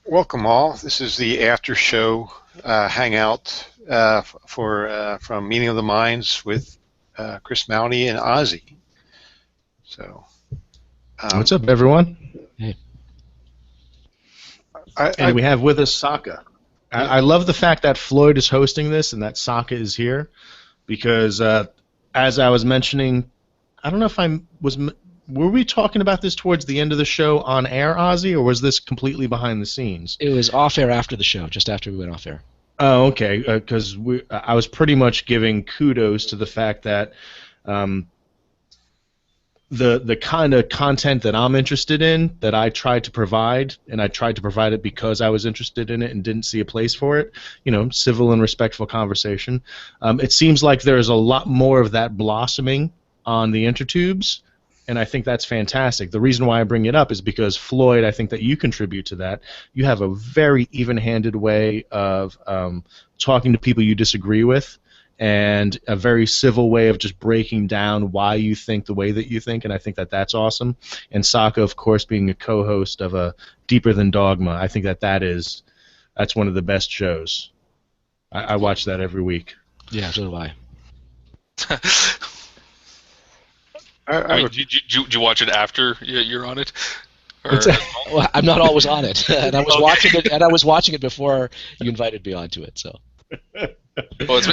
Welcome all. This is the after show hangout from Meeting of the Minds with Chris Maute and Ozy. So, what's up, everyone? Hey. And we have with us Sokka. I love the fact that Floyd is hosting this and that Sokka is here, because as I was mentioning, I don't know if were we talking about this towards the end of the show on air, Ozy, or was this completely behind the scenes? It was off air after the show, just after we went off air. Oh, okay, because I was pretty much giving kudos to the fact that the kind of content that I'm interested in, that I tried to provide, and I tried to provide it because I was interested in it and didn't see a place for it, civil and respectful conversation. It seems like there's a lot more of that blossoming on the intertubes, and I think that's fantastic. The reason why I bring it up is because, Floyd, I think that you contribute to that. You have a very even-handed way of talking to people you disagree with, and a very civil way of just breaking down why you think the way that you think, and I think that that's awesome. And Sokka, of course, being a co-host of a Deeper Than Dogma, I think that's one of the best shows. I watch that every week. Yeah, so do I. Do you watch it after you're on it? Well, I'm not always on it, and I was watching it before you invited me onto it. So.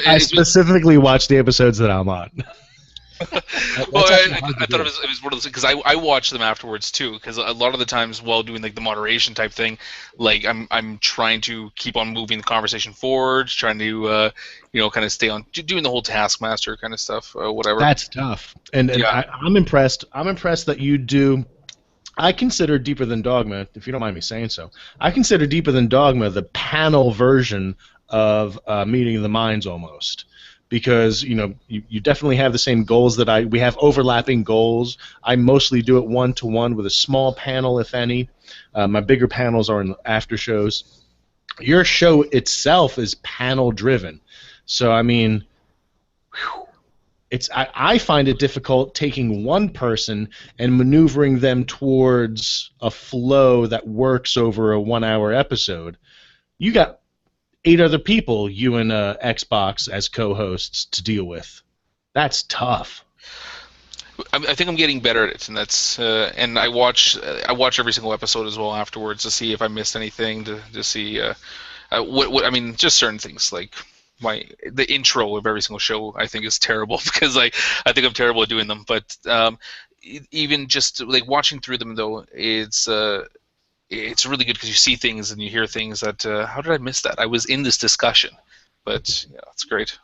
I specifically watch the episodes that I'm on. Well, I thought it was one of those, because I watch them afterwards too, because a lot of the times while doing like the moderation type thing, like I'm trying to keep on moving the conversation forward, trying to kind of stay on doing the whole taskmaster kind of stuff, whatever. That's tough, and yeah. I'm impressed. I'm impressed that you do. I consider Deeper Than Dogma, if you don't mind me saying so, I consider Deeper Than Dogma the panel version of Meeting of the Minds almost, because you definitely have the same goals that we have, overlapping goals. I mostly do it one-to-one with a small panel, if any. My bigger panels are in the after shows. Your show itself is panel driven, so I mean, I find it difficult taking one person and maneuvering them towards a flow that works over a 1-hour episode. You got 8 other people, you and Xbox as co-hosts, to deal with. That's tough. I think I'm getting better at it, and that's and I watch every single episode as well afterwards to see if I missed anything, to see what I mean, just certain things like the intro of every single show I think is terrible, because I think I'm terrible at doing them. But even just like watching through them though, it's really good because you see things and you hear things that how did I miss that? I was in this discussion, but yeah, it's great.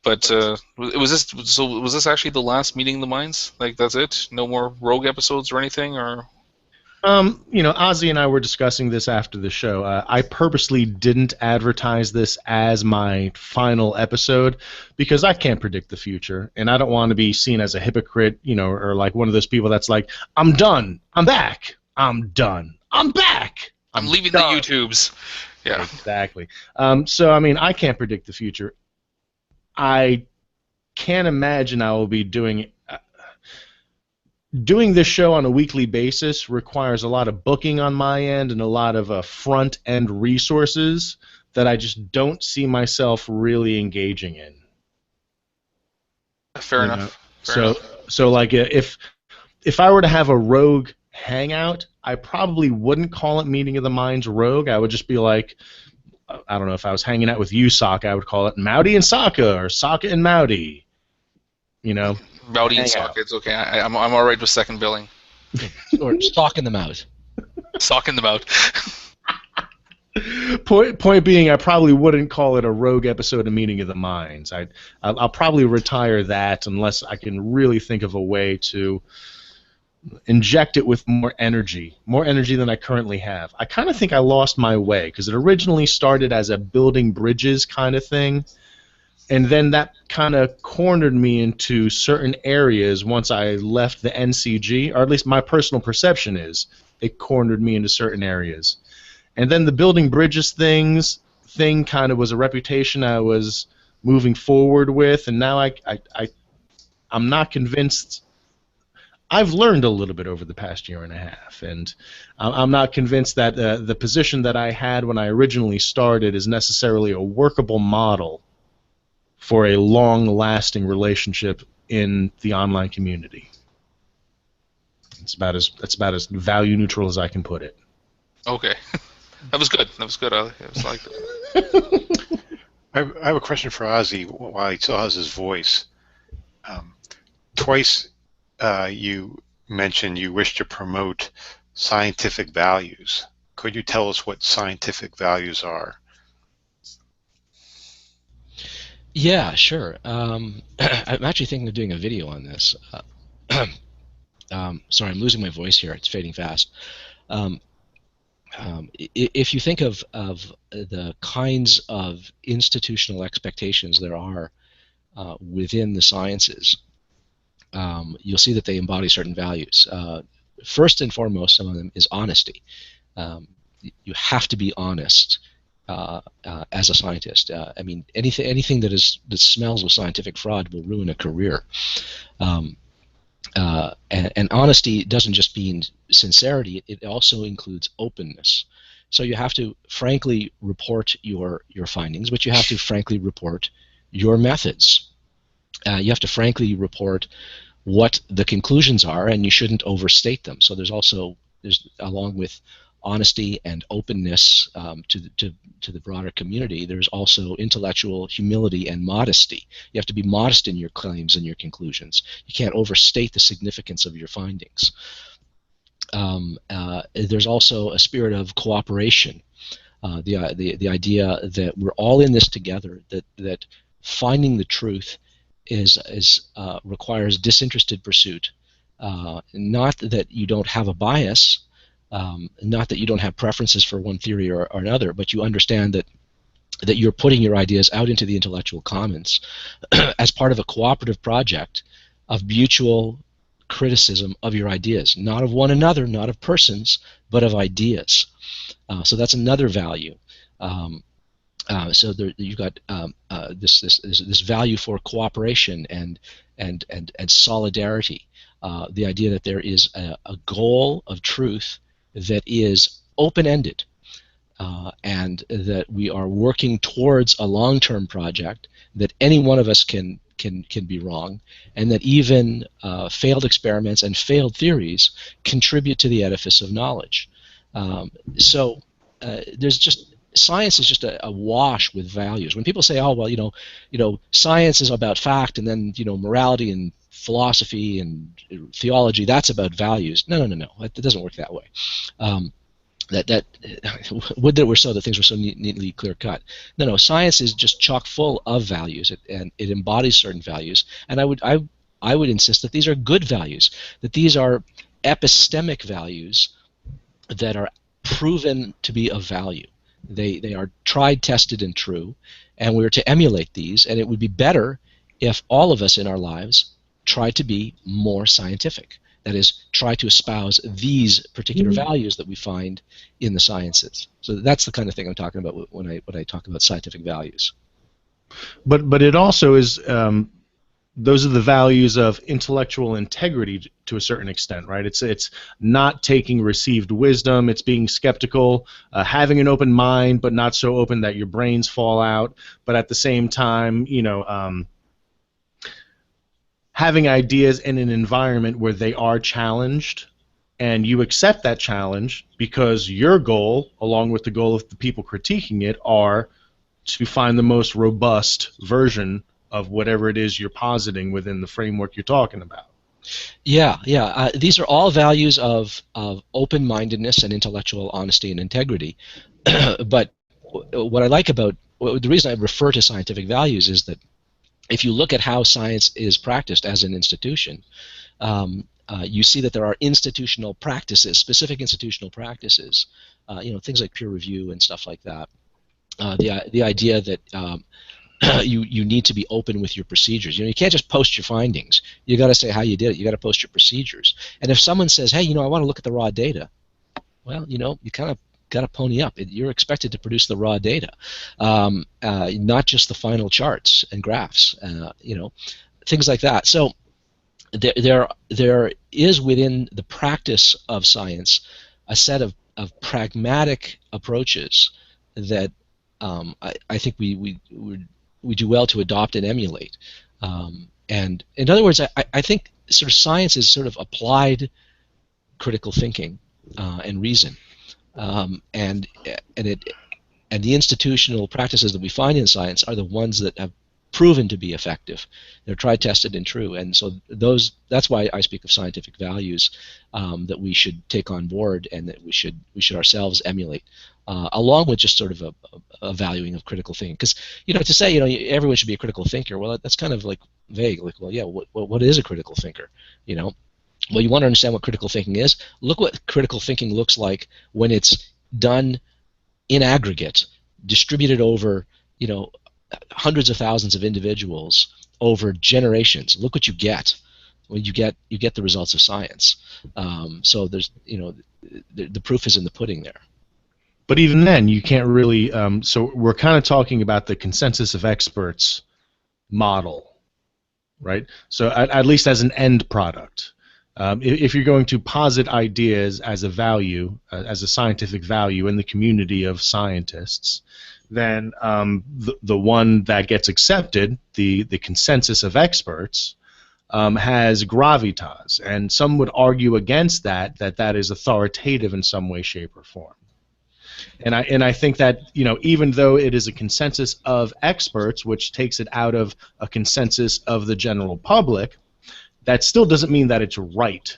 But was this actually the last Meeting of the Minds? Like, that's it? No more Rogue episodes or anything, or? Ozy and I were discussing this after the show. I purposely didn't advertise this as my final episode because I can't predict the future, and I don't want to be seen as a hypocrite, or like one of those people that's like, I'm done, I'm back, I'm done, I'm back, I'm leaving done. The YouTubes. Yeah, exactly. So I mean, I can't predict the future. I can't imagine I will be doing this show on a weekly basis requires a lot of booking on my end and a lot of front-end resources that I just don't see myself really engaging in. Fair enough. So like if I were to have a Rogue hangout, I probably wouldn't call it Meeting of the Minds Rogue. I would just be like, I don't know, if I was hanging out with you, Sokka, I would call it Maute and Sokka, or Sokka and Maute. Maute and Sokka, it's okay. I'm all right with second billing. Or stalking them out. Stalking them out. Point being, I probably wouldn't call it a Rogue episode of Meeting of the Minds. I'll probably retire that unless I can really think of a way to inject it with more energy than I currently have. I kind of think I lost my way, because it originally started as a building bridges kind of thing, and then that kind of cornered me into certain areas once I left the NCG, or at least my personal perception is it cornered me into certain areas. And then the building bridges thing kind of was a reputation I was moving forward with, and now I'm not convinced. I've learned a little bit over the past year and a half, and I'm not convinced that the position that I had when I originally started is necessarily a workable model for a long-lasting relationship in the online community. That's about as value neutral as I can put it. Okay, that was good. That was good. I was like that. I have a question for Ozzy while he still has his voice. Twice you mentioned you wish to promote scientific values. Could you tell us what scientific values are? Yeah, sure. I'm actually thinking of doing a video on this. Sorry, I'm losing my voice here. It's fading fast. If you think of the kinds of institutional expectations there are within the sciences, you'll see that they embody certain values. First and foremost, some of them is honesty. You have to be honest as a scientist. I mean, anything that smells of scientific fraud will ruin a career. And honesty doesn't just mean sincerity; it also includes openness. So you have to frankly report your findings, but you have to frankly report your methods. You have to frankly report what the conclusions are, and you shouldn't overstate them. So there's along with honesty and openness to the broader community, there's also intellectual humility and modesty. You have to be modest in your claims and your conclusions. You can't overstate the significance of your findings. There's also a spirit of cooperation. The idea that we're all in this together. That finding the truth requires disinterested pursuit. Not that you don't have a bias. Not that you don't have preferences for one theory or another, but you understand that you're putting your ideas out into the intellectual commons as part of a cooperative project of mutual criticism of your ideas, not of one another, not of persons, but of ideas. So that's another value. So you've got this value for cooperation and solidarity. The idea that there is a goal of truth that is open-ended, and that we are working towards a long-term project, that any one of us can be wrong, and that even failed experiments and failed theories contribute to the edifice of knowledge. So there's just science is just a wash with values. When people say, "Oh, well, science is about fact, and then morality and philosophy and theology, that's about values." No. It doesn't work that way. Would that it were so that things were so neatly clear cut. No. Science is just chock full of values, and it embodies certain values. And I would insist that these are good values, that these are epistemic values that are proven to be of value. They are tried, tested, and true, and we're to emulate these. And it would be better if all of us in our lives tried to be more scientific. That is, try to espouse these particular values that we find in the sciences. So that's the kind of thing I'm talking about when I talk about scientific values. But it also is those are the values of intellectual integrity to a certain extent, right? It's not taking received wisdom. It's being skeptical, having an open mind, but not so open that your brains fall out. But at the same time, having ideas in an environment where they are challenged, and you accept that challenge because your goal, along with the goal of the people critiquing it, are to find the most robust version of whatever it is you're positing within the framework you're talking about. Yeah. These are all values of open-mindedness and intellectual honesty and integrity. But what I like about the reason I refer to scientific values is that if you look at how science is practiced as an institution, you see that there are institutional practices, specific institutional practices, things like peer review and stuff like that. The idea that you need to be open with your procedures. You can't just post your findings. You got to say how you did it. You got to post your procedures. And if someone says, "Hey, I want to look at the raw data," well, you kind of got to pony up. You're expected to produce the raw data, not just the final charts and graphs. Things like that. So there is within the practice of science a set of pragmatic approaches that I think we do well to adopt and emulate. And in other words, I think sort of science is sort of applied critical thinking and reason, and it and the institutional practices that we find in science are the ones that have proven to be effective. They're tried, tested, and true. And so that's why I speak of scientific values that we should take on board and that we should ourselves emulate, along with just sort of a valuing of critical thinking. Because to say everyone should be a critical thinker, well, that's kind of like vague. Like, well, yeah, what is a critical thinker? Well, you want to understand what critical thinking is. Look what critical thinking looks like when it's done in aggregate, distributed over hundreds of thousands of individuals over generations. Look what you get. Well, you get the results of science. So there's the proof is in the pudding there. But even then, you can't really. So we're kind of talking about the consensus of experts model, right? So at least as an end product. If you're going to posit ideas as a value, as a scientific value in the community of scientists, then the one that gets accepted, the consensus of experts, has gravitas, and some would argue against that is authoritative in some way, shape, or form. And I think that even though it is a consensus of experts, which takes it out of a consensus of the general public, that still doesn't mean that it's right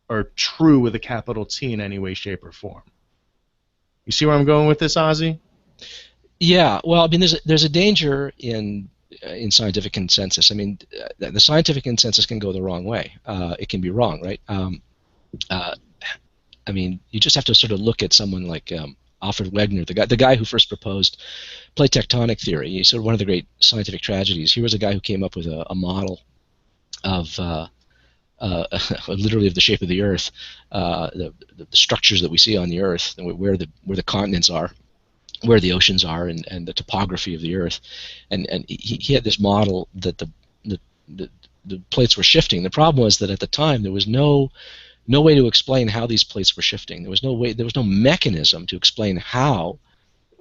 or true with a capital T in any way, shape, or form. You see where I'm going with this, Ozy? Yeah. Well, I mean, there's a danger in scientific consensus. I mean, the scientific consensus can go the wrong way. It can be wrong, right? I mean, you just have to sort of look at someone like Alfred Wegener, the guy who first proposed plate tectonic theory. He's sort of one of the great scientific tragedies. He was a guy who came up with a model of literally of the shape of the Earth, the structures that we see on the Earth, and where the continents are, where the oceans are, and the topography of the Earth, and he had this model that the plates were shifting. The problem was that at the time there was no way to explain how these plates were shifting. There was no mechanism to explain how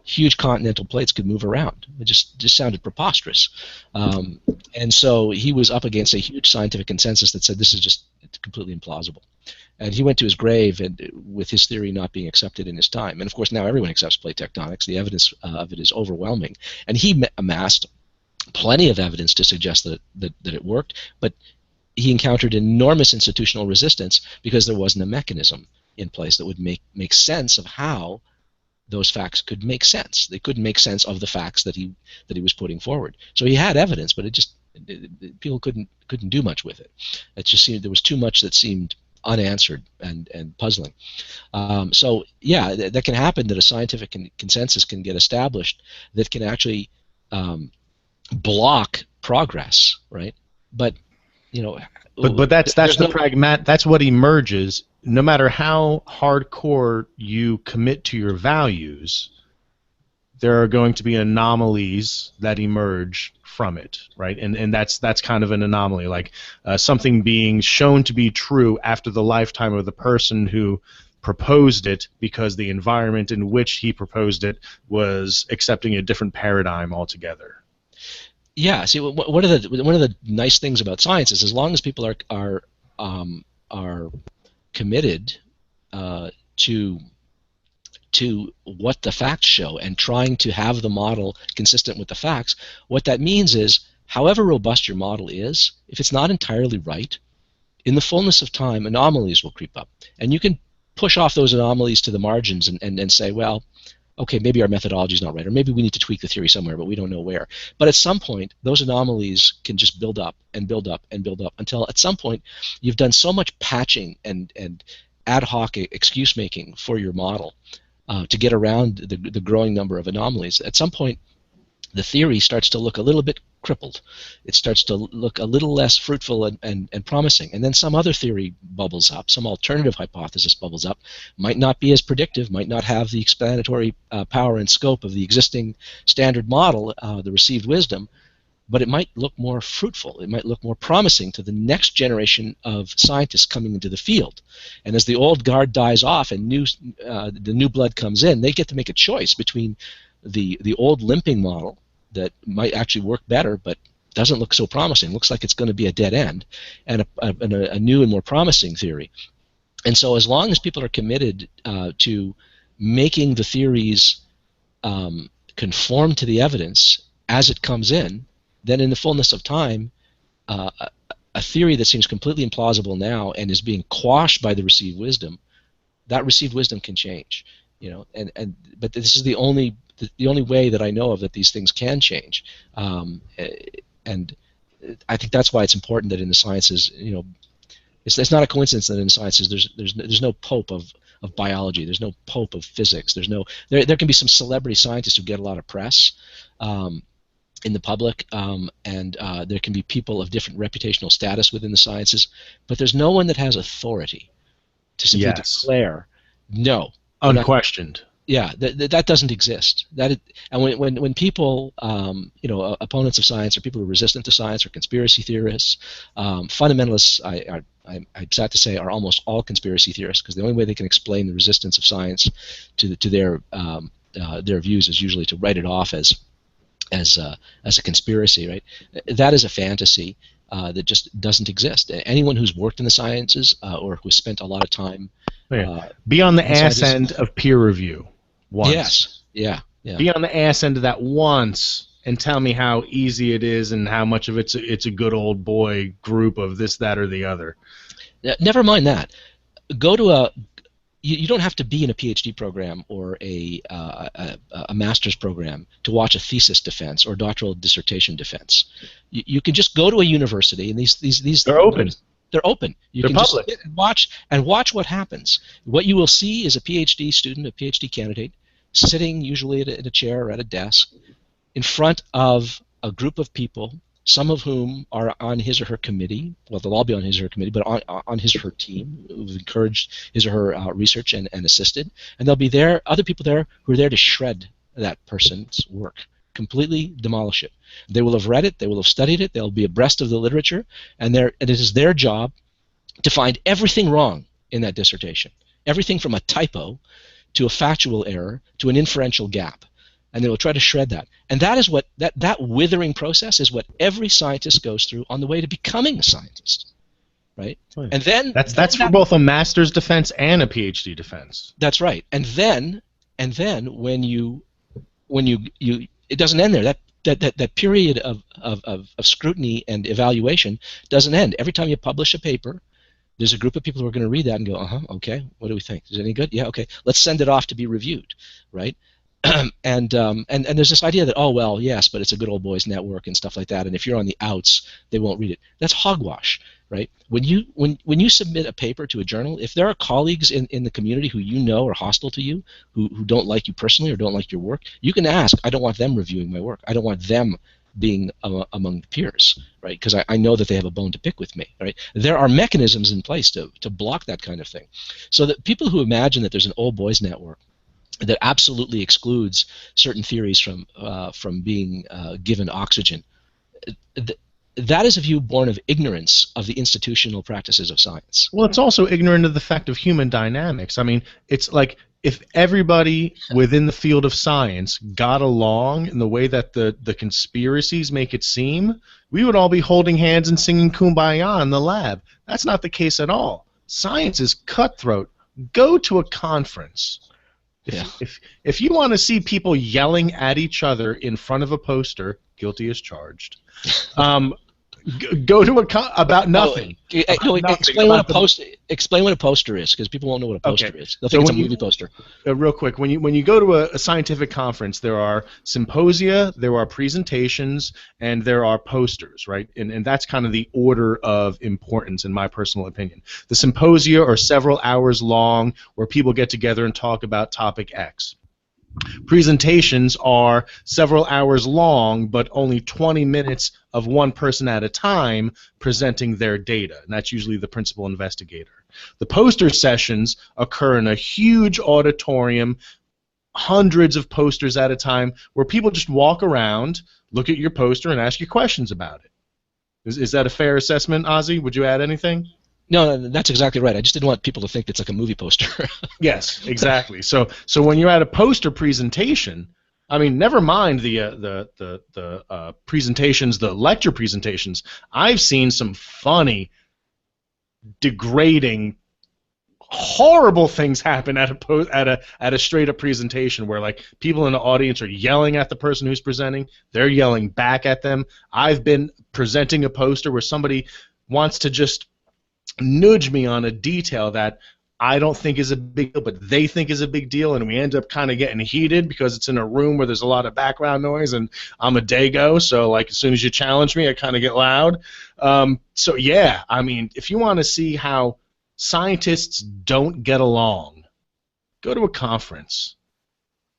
huge continental plates could move around. It just sounded preposterous. And so he was up against a huge scientific consensus that said this is just completely implausible. And he went to his grave with his theory not being accepted in his time. And of course now everyone accepts plate tectonics. The evidence of it is overwhelming. And he amassed plenty of evidence to suggest that it worked, but he encountered enormous institutional resistance because there wasn't a mechanism in place that would make sense of how those facts could make sense. They couldn't make sense of the facts that he was putting forward. So he had evidence, but people couldn't do much with it. It just seemed there was too much that seemed unanswered and puzzling. So yeah, that can happen, that a scientific consensus can get established that can actually block progress, right? But But that's that's what emerges. No matter how hardcore you commit to your values, there are going to be anomalies that emerge from it, right? And that's kind of an anomaly, like something being shown to be true after the lifetime of the person who proposed it, because the environment in which he proposed it was accepting a different paradigm altogether. Yeah. See, one of the nice things about science is, as long as people are committed to what the facts show and trying to have the model consistent with the facts, what that means is, however robust your model is, if it's not entirely right, in the fullness of time, anomalies will creep up, and you can push off those anomalies to the margins and say, well, okay, maybe our methodology is not right, or maybe we need to tweak the theory somewhere, but we don't know where. But at some point, those anomalies can just build up and build up and build up until at some point you've done so much patching and ad hoc excuse making for your model to get around the growing number of anomalies. At some point, the theory starts to look a little bit crippled. It starts to look a little less fruitful and promising. And then some other theory bubbles up, some alternative hypothesis bubbles up, might not be as predictive, might not have the explanatory power and scope of the existing standard model, the received wisdom, but it might look more fruitful. It might look more promising to the next generation of scientists coming into the field. And as the old guard dies off and the new blood comes in, they get to make a choice between the old limping model that might actually work better, but doesn't look so promising, looks like it's going to be a dead end, and a new and more promising theory. And so as long as people are committed to making the theories conform to the evidence as it comes in, then in the fullness of time, a theory that seems completely implausible now and is being quashed by the received wisdom, that received wisdom can change. But this is the only way that I know of that these things can change. And I think that's why it's important that in the sciences, it's not a coincidence that in the sciences there's no pope of biology, there's no pope of physics, there can be some celebrity scientists who get a lot of press in the public, and there can be people of different reputational status within the sciences, but there's no one that has authority to simply declare no, unquestioned. Yeah, that doesn't exist. And when people, opponents of science or people who are resistant to science or conspiracy theorists, fundamentalists, I'm sad to say, are almost all conspiracy theorists, because the only way they can explain the resistance of science to their views is usually to write it off as a conspiracy, right? That is a fantasy that just doesn't exist. Anyone who's worked in the sciences or who has spent a lot of time be on the ass end of peer review once. Yes. Yeah. Be on the ass end of that once and tell me how easy it is and how much of it's a good old boy group of this, that, or the other. Never mind that. Go to you don't have to be in a PhD program or a master's program to watch a thesis defense or doctoral dissertation defense. You can just go to a university, and these they're open. They're open. They're can public. Just sit and watch what happens. What you will see is a PhD student, a PhD candidate, sitting usually at a chair or at a desk in front of a group of people, some of whom are on his or her committee. Well, they'll all be on his or her committee, but on his or her team who've encouraged his or her research and assisted. And there'll be other people there who are there to shred that person's work, completely demolish it. They will have read it, they will have studied it, they'll be abreast of the literature, and it is their job to find everything wrong in that dissertation, everything from a typo to a factual error to an inferential gap. And they will try to shred that. And that is what that withering process is what every scientist goes through on the way to becoming a scientist, right? And then that's for both a master's defense and a PhD defense. That's right. And then when you it doesn't end there. That period of scrutiny and evaluation doesn't end. Every time you publish a paper, there's a group of people who are going to read that and go, okay, what do we think? Is it any good? Yeah, okay. Let's send it off to be reviewed, right? And there's this idea that, oh, well, yes, but it's a good old boys network and stuff like that, and if you're on the outs, they won't read it. That's hogwash, right? When you submit a paper to a journal, if there are colleagues in the community who you know are hostile to you, who don't like you personally or don't like your work, you can ask, I don't want them reviewing my work. I don't want them being among the peers, right? Because I know that they have a bone to pick with me, right? There are mechanisms in place to block that kind of thing. So that people who imagine that there's an old boys network that absolutely excludes certain theories from being given oxygen, that is a view born of ignorance of the institutional practices of science. Well, it's also ignorant of the fact of human dynamics. I mean, it's like if everybody within the field of science got along in the way that the conspiracies make it seem, we would all be holding hands and singing Kumbaya in the lab. That's not the case at all. Science is cutthroat. Go to a conference. If you want to see people yelling at each other in front of a poster, guilty as charged. Go to about nothing. Explain what a poster is, because people won't know what a poster is. They'll think it's a movie poster. Real quick, when you go to a scientific conference, there are symposia, there are presentations, and there are posters, right? And that's kind of the order of importance, in my personal opinion. The symposia are several hours long, where people get together and talk about topic X. Presentations are several hours long, but only 20 minutes of one person at a time presenting their data, and that's usually the principal investigator. The poster sessions occur in a huge auditorium, hundreds of posters at a time, where people just walk around, look at your poster and ask you questions about it. Is that a fair assessment, Ozy? Would you add anything? No, that's exactly right. I just didn't want people to think it's like a movie poster. Yes, exactly. So when you're at a poster presentation, I mean, never mind the presentations, the lecture presentations. I've seen some funny, degrading, horrible things happen at a straight up presentation where like people in the audience are yelling at the person who's presenting, they're yelling back at them. I've been presenting a poster where somebody wants to just nudge me on a detail that I don't think is a big deal, but they think is a big deal, and we end up kind of getting heated because it's in a room where there's a lot of background noise, and I'm a dago, so like as soon as you challenge me, I kind of get loud. So yeah, I mean, if you want to see how scientists don't get along, go to a conference.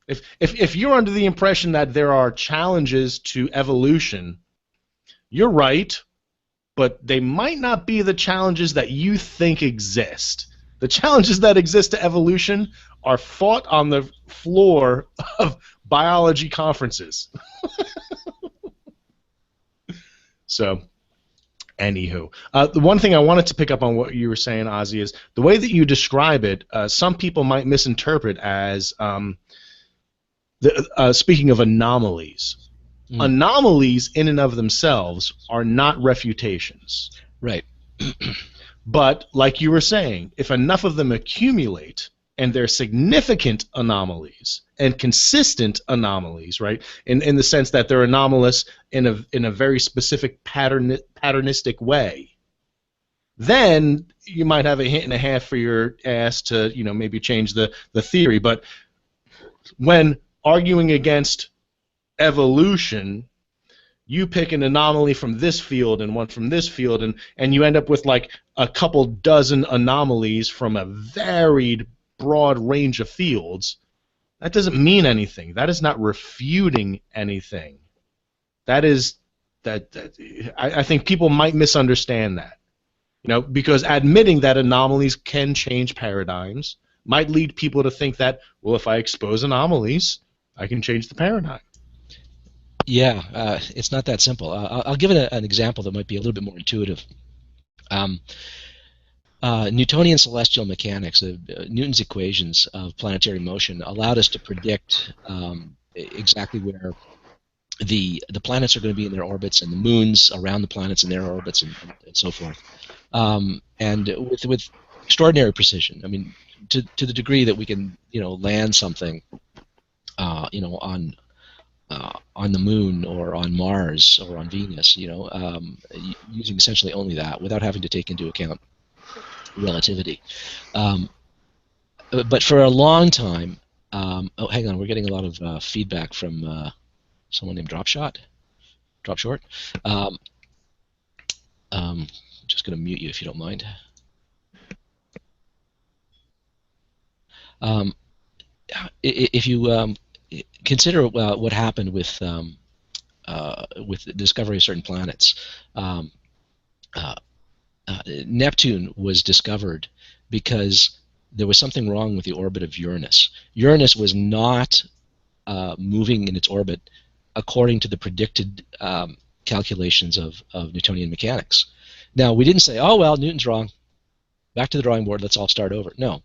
If you're under the impression that there are challenges to evolution, you're right, but they might not be the challenges that you think exist. The challenges that exist to evolution are fought on the floor of biology conferences. So, anywho. The one thing I wanted to pick up on what you were saying, Ozy, is the way that you describe it, some people might misinterpret as, speaking of anomalies. Anomalies in and of themselves are not refutations. Right. But, like you were saying, if enough of them accumulate and they're significant anomalies and consistent anomalies, right, in the sense that they're anomalous in a very specific patternistic way, then you might have a hint and a half for your ass to, maybe change the theory. But when arguing against evolution, you pick an anomaly from this field and one from this field, and you end up with like a couple dozen anomalies from a varied, broad range of fields. That doesn't mean anything. That is not refuting anything. I think people might misunderstand that. Because admitting that anomalies can change paradigms might lead people to think that, well, if I expose anomalies, I can change the paradigm. Yeah, it's not that simple. I'll give it an example that might be a little bit more intuitive. Newtonian celestial mechanics, Newton's equations of planetary motion, allowed us to predict exactly where the planets are going to be in their orbits and the moons around the planets in their orbits and so forth. And with extraordinary precision. I mean, to the degree that we can land something on the moon or on Mars or on Venus, using essentially only that without having to take into account relativity. But for a long time, oh, hang on, we're getting a lot of feedback from someone named Dropshot. Dropshort. Just going to mute you if you don't mind. If you consider what happened with the discovery of certain planets. Neptune was discovered because there was something wrong with the orbit of Uranus. Uranus was not moving in its orbit according to the predicted calculations of Newtonian mechanics. Now, we didn't say, oh, well, Newton's wrong. Back to the drawing board, let's all start over. No,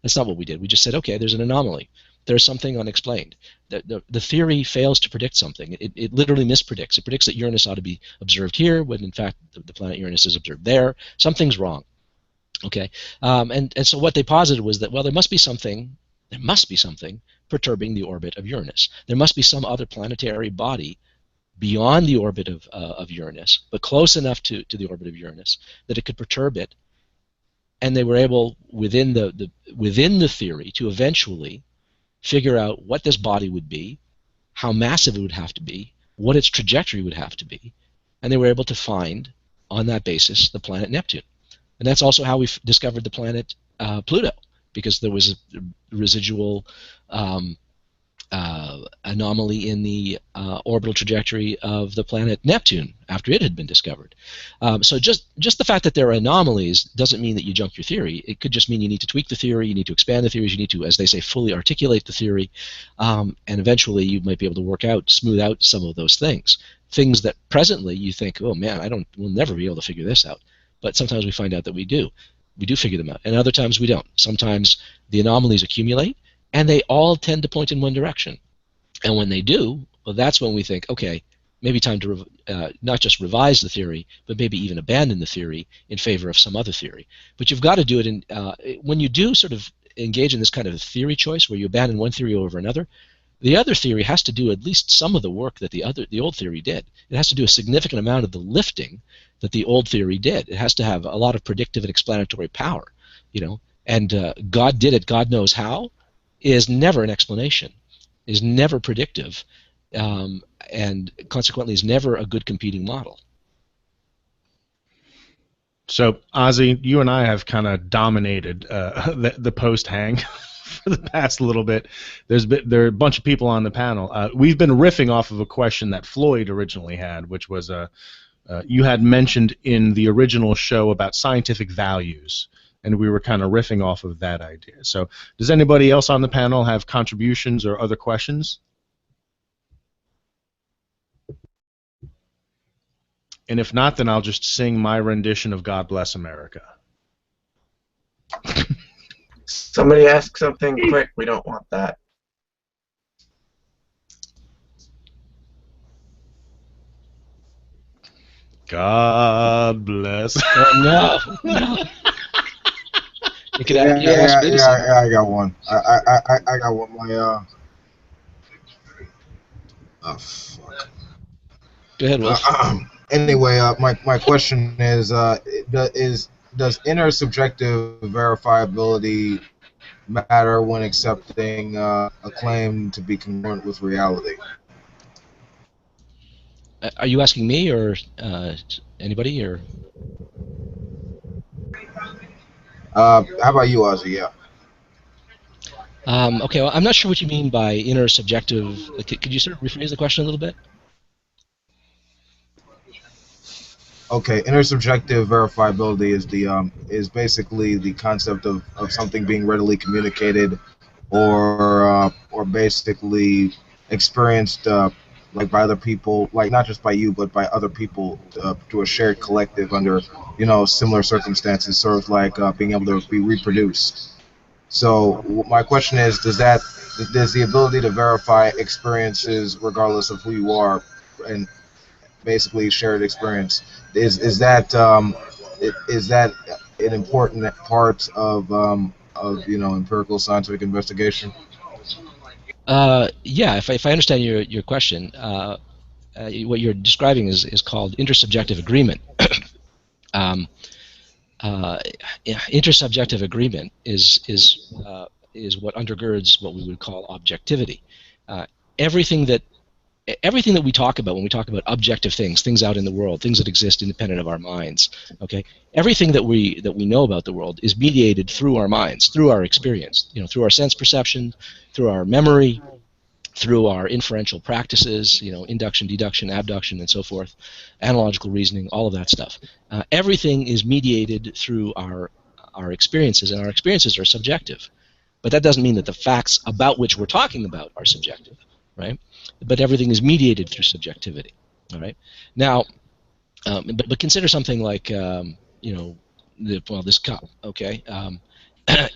that's not what we did. We just said, okay, there's an anomaly. There's something unexplained. The theory fails to predict something. It literally mispredicts. It predicts that Uranus ought to be observed here, when in fact the planet Uranus is observed there. Something's wrong. Okay, and so what they posited was that, well, there must be something perturbing the orbit of Uranus. There must be some other planetary body beyond the orbit of Uranus, but close enough to the orbit of Uranus that it could perturb it. And they were able, within the theory, to eventually figure out what this body would be, how massive it would have to be, what its trajectory would have to be, and they were able to find, on that basis, the planet Neptune. And that's also how we discovered the planet Pluto, because there was a residual anomaly in the orbital trajectory of the planet Neptune after it had been discovered. So just the fact that there are anomalies doesn't mean that you junk your theory. It could just mean you need to tweak the theory, you need to expand the theories, you need to, as they say, fully articulate the theory, and eventually you might be able to smooth out some of those things. Things that presently you think, oh man, we'll never be able to figure this out. But sometimes we find out that we do. We do figure them out, and other times we don't. Sometimes the anomalies accumulate, and they all tend to point in one direction. And when they do, well, that's when we think, okay, maybe time to not just revise the theory, but maybe even abandon the theory in favor of some other theory. But you've got to do it when you do sort of engage in this kind of a theory choice where you abandon one theory over another. The other theory has to do at least some of the work that the old theory did. It has to do a significant amount of the lifting that the old theory did. It has to have a lot of predictive and explanatory power, And God did it, God knows how, is never an explanation, is never predictive, and consequently is never a good competing model. So, Ozy, you and I have kind of dominated the post-hang for the past little bit. There are a bunch of people on the panel. We've been riffing off of a question that Floyd originally had, which was you had mentioned in the original show about scientific values, and we were kind of riffing off of that idea. So, does anybody else on the panel have contributions or other questions? And if not, then I'll just sing my rendition of God Bless America. Somebody ask something quick. We don't want that. God bless. No. You could ask me to sing. I got one. I got one. My oh fuck. Go ahead, Wolf. Anyway, my question is does inner subjective verifiability matter when accepting a claim to be congruent with reality? Are you asking me or anybody or? How about you, Ozy? Yeah. Okay, well, I'm not sure what you mean by inner subjective. Could you sort of rephrase the question a little bit? Okay, intersubjective verifiability is basically the concept of something being readily communicated or basically experienced like by other people, like not just by you but by other people to a shared collective under similar circumstances, sort of like being able to be reproduced. So my question is, does the ability to verify experiences regardless of who you are and basically shared experience, is that an important part of empirical scientific investigation? Yeah, if I understand your question, what you're describing is called intersubjective agreement. Intersubjective agreement is what undergirds what we would call objectivity. Everything that we talk about when we talk about objective things out in the world, things that exist independent of our minds, okay? Everything that we know about the world is mediated through our minds, through our experience, through our sense perception, through our memory, through our inferential practices, induction, deduction, abduction, and so forth, analogical reasoning, all of that stuff. Everything is mediated through our experiences, and our experiences are subjective. But that doesn't mean that the facts about which we're talking about are subjective, right? But everything is mediated through subjectivity, all right? Now, but consider something like, this cup, okay?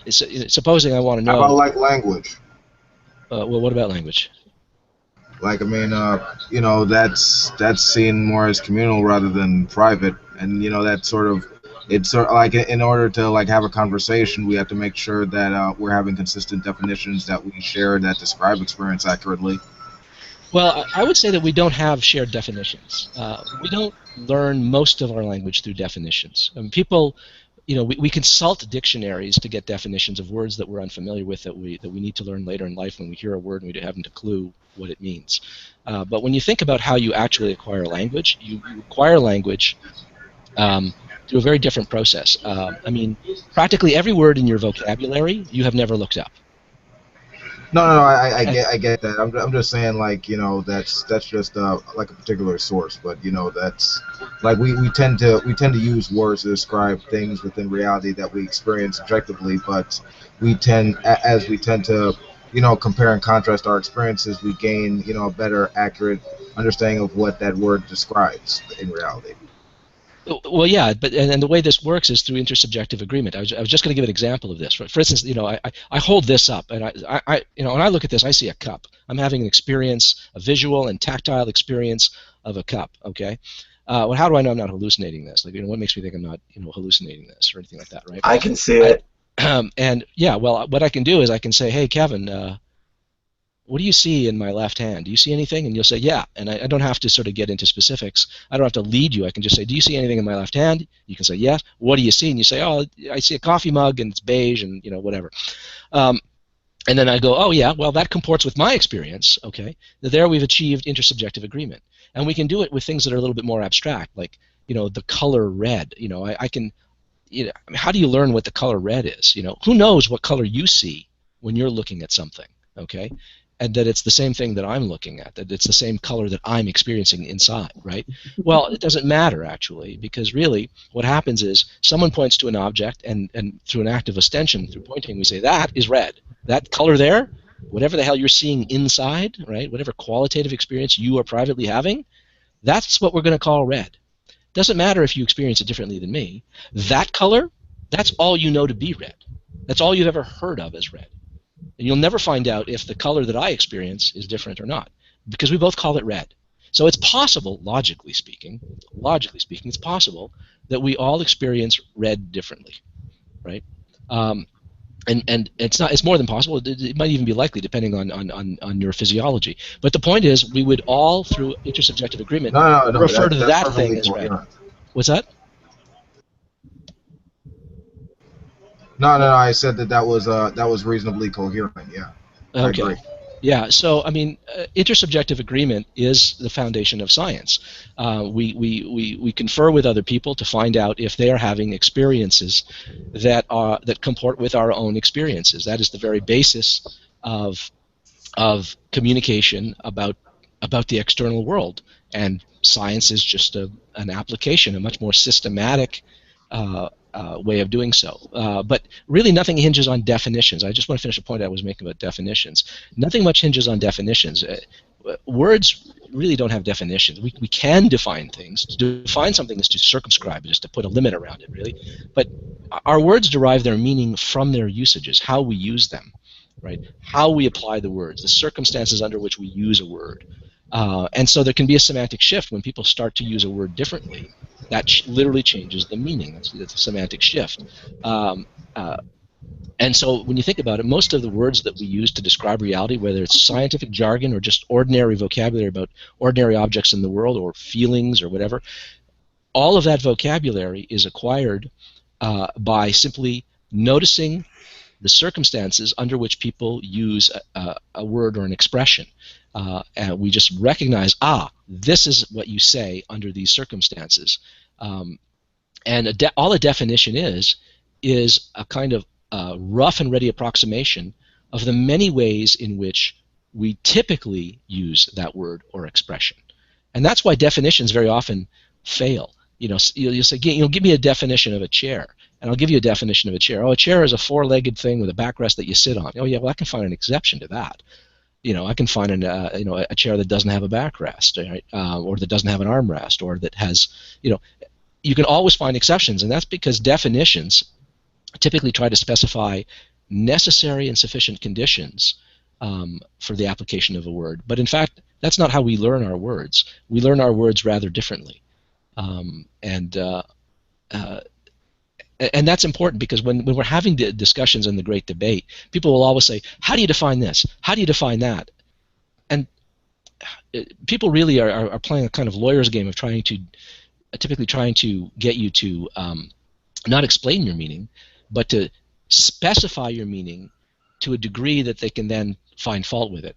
Supposing I want to know. How about like language? Well, what about language? Like, I mean, that's seen more as communal rather than private, and that sort of, it's sort of like in order to like have a conversation, we have to make sure that we're having consistent definitions that we share that describe experience accurately. Well, I would say that we don't have shared definitions. We don't learn most of our language through definitions. People, we consult dictionaries to get definitions of words that we're unfamiliar with that we need to learn later in life when we hear a word and we haven't a clue what it means. But when you think about how you actually acquire language, you acquire language through a very different process. I mean, practically every word in your vocabulary you have never looked up. No, I get that. I'm just saying, like, that's just like a particular source, but that's like we tend to use words to describe things within reality that we experience objectively, but as we tend to compare and contrast our experiences, we gain a better, accurate understanding of what that word describes in reality. Well, yeah, but and the way this works is through intersubjective agreement. I was just going to give an example of this. For instance, I hold this up, and when I look at this, I see a cup. I'm having an experience, a visual and tactile experience of a cup. Okay, well, how do I know I'm not hallucinating this? Like, what makes me think I'm not, hallucinating this or anything like that, right? I can see it. And yeah, well, what I can do is I can say, hey, Kevin, what do you see in my left hand? Do you see anything? And you'll say, yeah. And I don't have to sort of get into specifics. I don't have to lead you. I can just say, do you see anything in my left hand? You can say, yes. What do you see? And you say, oh, I see a coffee mug and it's beige and whatever. And then I go, oh, yeah, well, that comports with my experience. Okay. There we've achieved intersubjective agreement. And we can do it with things that are a little bit more abstract, like, the color red. I can, how do you learn what the color red is? Who knows what color you see when you're looking at something? Okay. And that it's the same thing that I'm looking at, that it's the same color that I'm experiencing inside, right? Well, it doesn't matter, actually, because really what happens is someone points to an object, and through an act of ostension, through pointing, we say, that is red. That color there, whatever the hell you're seeing inside, right, whatever qualitative experience you are privately having, that's what we're going to call red. Doesn't matter if you experience it differently than me. That color, that's all you know to be red. That's all you've ever heard of as red. And you'll never find out if the color that I experience is different or not, because we both call it red. So it's possible, logically speaking, it's possible that we all experience red differently, right? And it's more than possible. It might even be likely, depending on your physiology. But the point is, we would all, through intersubjective agreement, No, refer to that's that thing perfectly as red. coherent. What's that? No, I said that was reasonably coherent. Yeah, I Okay. agree. Yeah, so I mean, intersubjective agreement is the foundation of science. We confer with other people to find out if they are having experiences that comport with our own experiences. That is the very basis of communication about the external world. And science is just an application, a much more systematic way of doing so. But really nothing hinges on definitions. I just want to finish a point I was making about definitions. Nothing much hinges on definitions. Words really don't have definitions. We can define things. To define something is to circumscribe it, is to put a limit around it, really. But our words derive their meaning from their usages, how we use them, right? How we apply the words, the circumstances under which we use a word. And so there can be a semantic shift when people start to use a word differently. That literally changes the meaning. That's a semantic shift. And so when you think about it, most of the words that we use to describe reality, whether it's scientific jargon or just ordinary vocabulary about ordinary objects in the world or feelings or whatever, all of that vocabulary is acquired by simply noticing the circumstances under which people use a word or an expression. And we just recognize, this is what you say under these circumstances. And all a definition is a kind of rough and ready approximation of the many ways in which we typically use that word or expression. And that's why definitions very often fail. You'll say, give me a definition of a chair. And I'll give you a definition of a chair. Oh, a chair is a four-legged thing with a backrest that you sit on. Oh, yeah, well, I can find an exception to that. I can find a chair that doesn't have a backrest, right? Or that doesn't have an armrest, or that has, you can always find exceptions, and that's because definitions typically try to specify necessary and sufficient conditions for the application of a word. But in fact, that's not how we learn our words. We learn our words rather differently. And that's important, because when we're having the discussions in the great debate, people will always say, how do you define this? How do you define that? And people really are playing a kind of lawyer's game of typically trying to get you to not explain your meaning, but to specify your meaning to a degree that they can then find fault with it.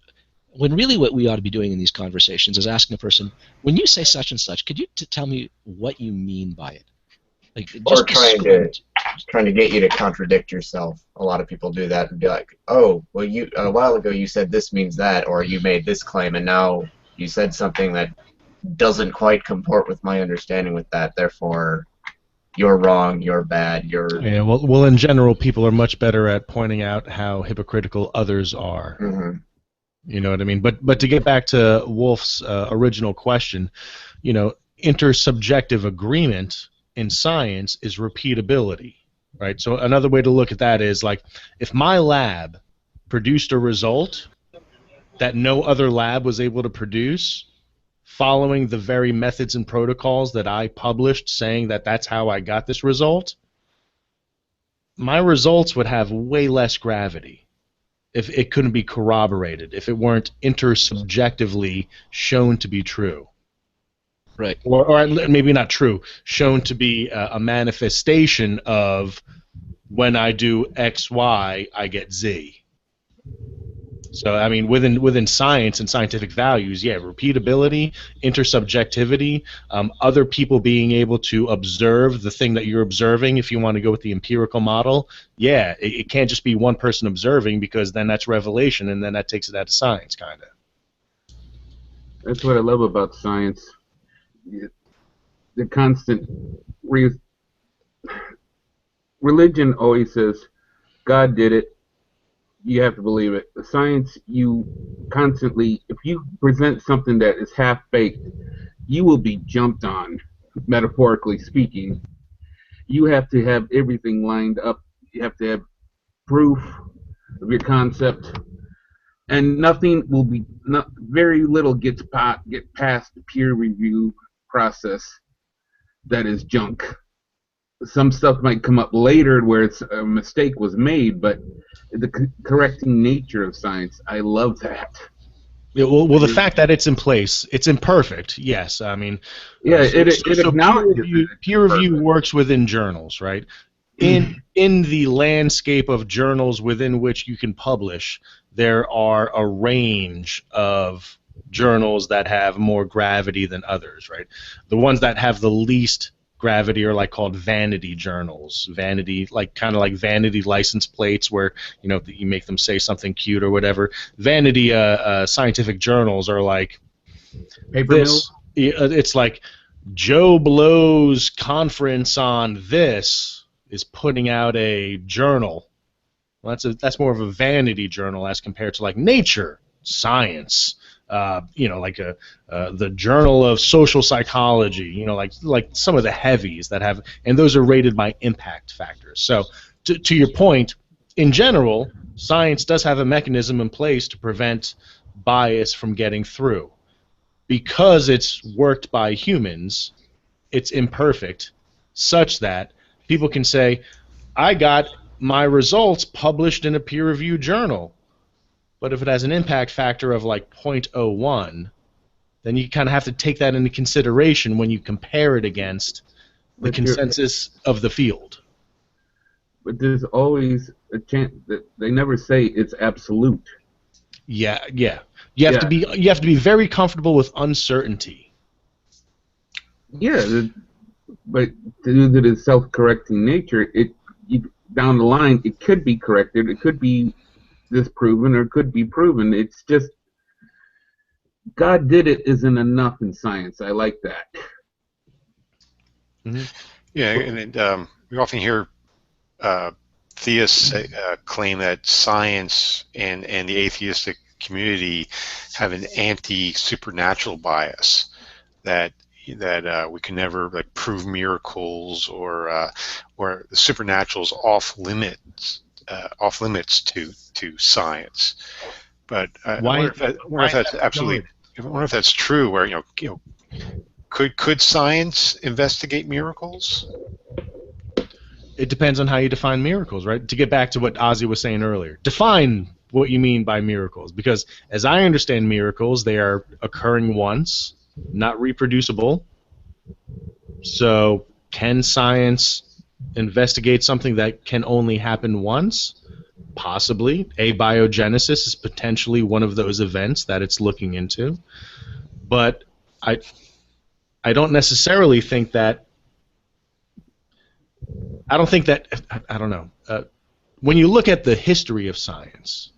When really what we ought to be doing in these conversations is asking a person, when you say such and such, could you tell me what you mean by it? Like, Or trying to trying to get you to contradict yourself. A lot of people do that and be like, "Oh, well, you a while ago you said this means that, or you made this claim, and now you said something that doesn't quite comport with my understanding with that. Therefore, you're wrong. You're bad. You're." Yeah, well, in general, people are much better at pointing out how hypocritical others are. Mm-hmm. You know what I mean? But to get back to Wolf's original question, intersubjective agreement in science is repeatability, right? So another way to look at that is like if my lab produced a result that no other lab was able to produce, following the very methods and protocols that I published saying that that's how I got this result, my results would have way less gravity if it couldn't be corroborated, if it weren't intersubjectively shown to be true. Right. Or maybe not true, shown to be a manifestation of when I do X, Y, I get Z. So, I mean, within science and scientific values, yeah, repeatability, intersubjectivity, other people being able to observe the thing that you're observing, if you want to go with the empirical model, yeah, it can't just be one person observing because then that's revelation and then that takes it out of science, kind of. That's what I love about science. The constant religion always says, God did it. You have to believe it. The science, you constantly, if you present something that is half-baked, you will be jumped on, metaphorically speaking. You have to have everything lined up. You have to have proof of your concept. And nothing will be, very little get past the peer review process that is junk. Some stuff might come up later where it's a mistake was made, but the correcting nature of science, I love that. Yeah, well, the fact that it's in place, it's imperfect, yes. I mean, yeah, it acknowledges peer review works within journals, right? In the landscape of journals within which you can publish, there are a range of journals that have more gravity than others, right? The ones that have the least gravity are like called vanity journals. Vanity, like kind of like vanity license plates where, you make them say something cute or whatever. Vanity scientific journals are like paper mills. It's like Joe Blow's conference on this is putting out a journal. Well, that's more of a vanity journal as compared to like Nature, Science, like the Journal of Social Psychology, like some of the heavies that have, and those are rated by impact factors. So to your point, in general, science does have a mechanism in place to prevent bias from getting through. Because it's worked by humans, it's imperfect, such that people can say, I got my results published in a peer-reviewed journal. But if it has an impact factor of like 0.01, then you kind of have to take that into consideration when you compare it against the consensus of the field. But there's always a chance that they never say it's absolute. Yeah. You have to be very comfortable with uncertainty. Yeah, but due to the self-correcting nature, down the line it could be corrected, it could be disproven, or it could be proven. It's just God did it isn't enough in science. I like that. Mm-hmm. Yeah, and we often hear theists claim that science and the atheistic community have an anti-supernatural bias, that we can never like prove miracles or the supernatural is off limits to science. But I wonder if that's absolutely. I wonder if that's true. Where could science investigate miracles? It depends on how you define miracles, right? To get back to what Ozy was saying earlier, define what you mean by miracles, because as I understand miracles, they are occurring once, not reproducible. So can science investigate something that can only happen once? Possibly. Abiogenesis is potentially one of those events that it's looking into. But I don't necessarily think that I don't think that, I don't know. When you look at the history of science,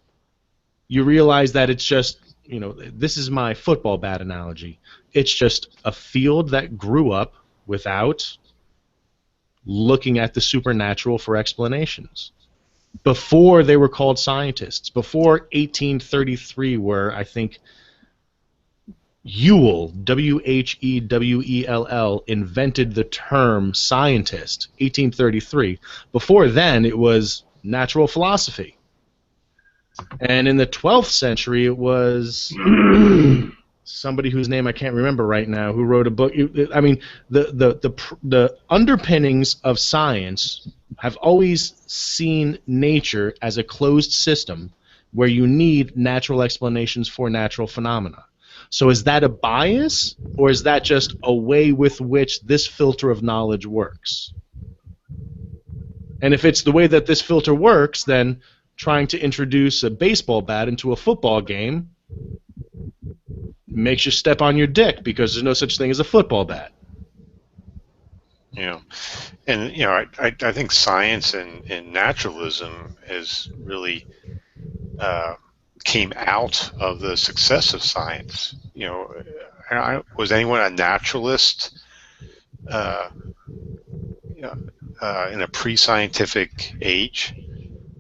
you realize that it's just, this is my football bat analogy. It's just a field that grew up without looking at the supernatural for explanations. Before they were called scientists, before 1833, where I think Whewell, Whewell, invented the term scientist, 1833. Before then, it was natural philosophy. And in the 12th century, it was somebody whose name I can't remember right now who wrote a book. I mean, the underpinnings of science have always seen nature as a closed system where you need natural explanations for natural phenomena. So is that a bias, or is that just a way with which this filter of knowledge works? And if it's the way that this filter works, then trying to introduce a baseball bat into a football game makes you step on your dick because there's no such thing as a football bat. And I think science and naturalism has really came out of the success of science. Was anyone a naturalist in a pre-scientific age?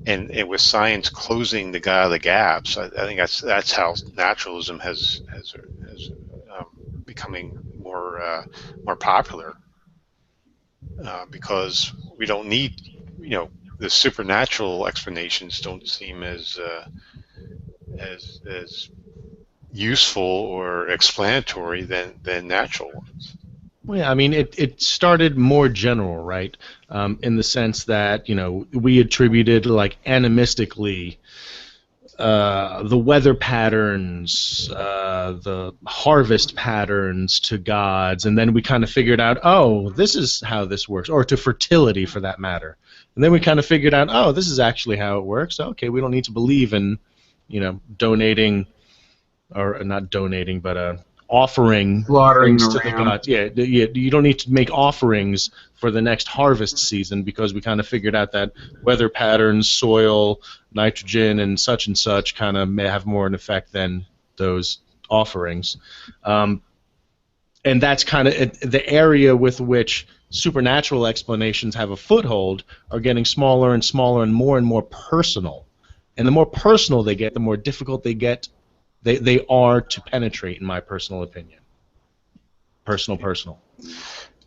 And with science closing the gaps, I think that's how naturalism has becoming more popular, because we don't need, the supernatural explanations don't seem as useful or explanatory than natural ones. Well, yeah, I mean, it started more general, right? In the sense that, we attributed, like, animistically the weather patterns, the harvest patterns to gods, and then we kind of figured out, oh, this is how this works, or to fertility for that matter. And then we kind of figured out, oh, this is actually how it works. Okay, we don't need to believe in, donating, or not donating, but offering Slaughtering things the to the ram. gods. Yeah, you don't need to make offerings for the next harvest season because we kind of figured out that weather patterns, soil, nitrogen, and such kind of may have more an effect than those offerings. And that's kind of the area with which supernatural explanations have a foothold are getting smaller and smaller and more personal. And the more personal they get, the more difficult they get. They are to penetrate, in my personal opinion. Personal.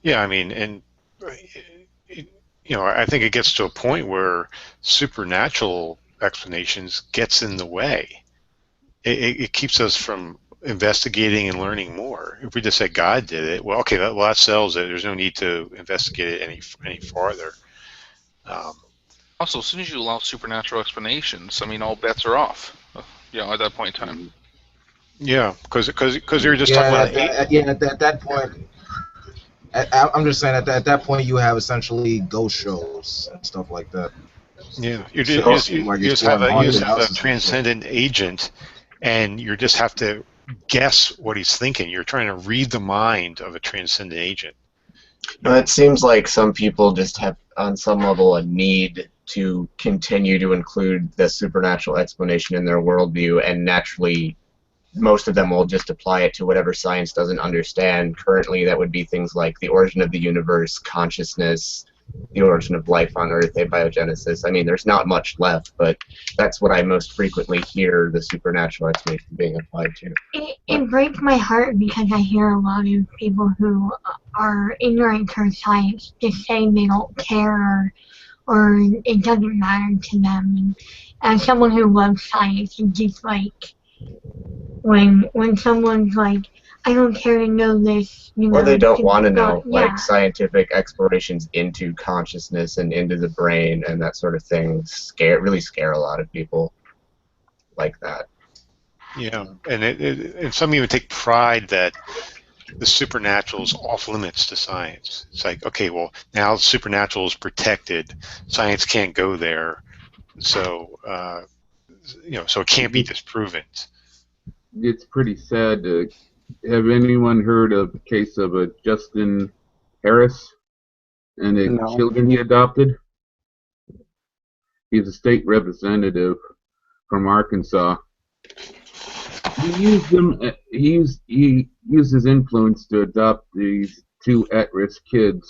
Yeah, I mean, and I think it gets to a point where supernatural explanations gets in the way. It keeps us from investigating and learning more. If we just say God did it, well, okay, that sells it. There's no need to investigate it any farther. Also, as soon as you allow supernatural explanations, I mean, all bets are off. At that point in time. Yeah, because you're just talking about at that point. I'm just saying at that point you have essentially ghost shows and stuff like that. Yeah, you just have a transcendent agent, and you just have to guess what he's thinking. You're trying to read the mind of a transcendent agent. It seems like some people just have, on some level, a need to continue to include the supernatural explanation in their worldview, and naturally most of them will just apply it to whatever science doesn't understand. Currently, that would be things like the origin of the universe, consciousness, the origin of life on Earth, abiogenesis. I mean, there's not much left, but that's what I most frequently hear the supernatural explanation being applied to. It breaks my heart because I hear a lot of people who are ignorant to science just saying they don't care or it doesn't matter to them. And as someone who loves science, it's just like when someone's like, I don't care to know this, or they don't want to know, like, scientific explorations into consciousness and into the brain and that sort of thing really scare a lot of people like that. Yeah, and some even take pride that the supernatural is off limits to science. It's like, okay, well, now the supernatural is protected. Science can't go there, so so it can't be disproven. It's pretty sad. Have anyone heard of the case of Justin Harris? and the No. children he adopted? He's a state representative from Arkansas. He used them. He used his influence to adopt these two at-risk kids,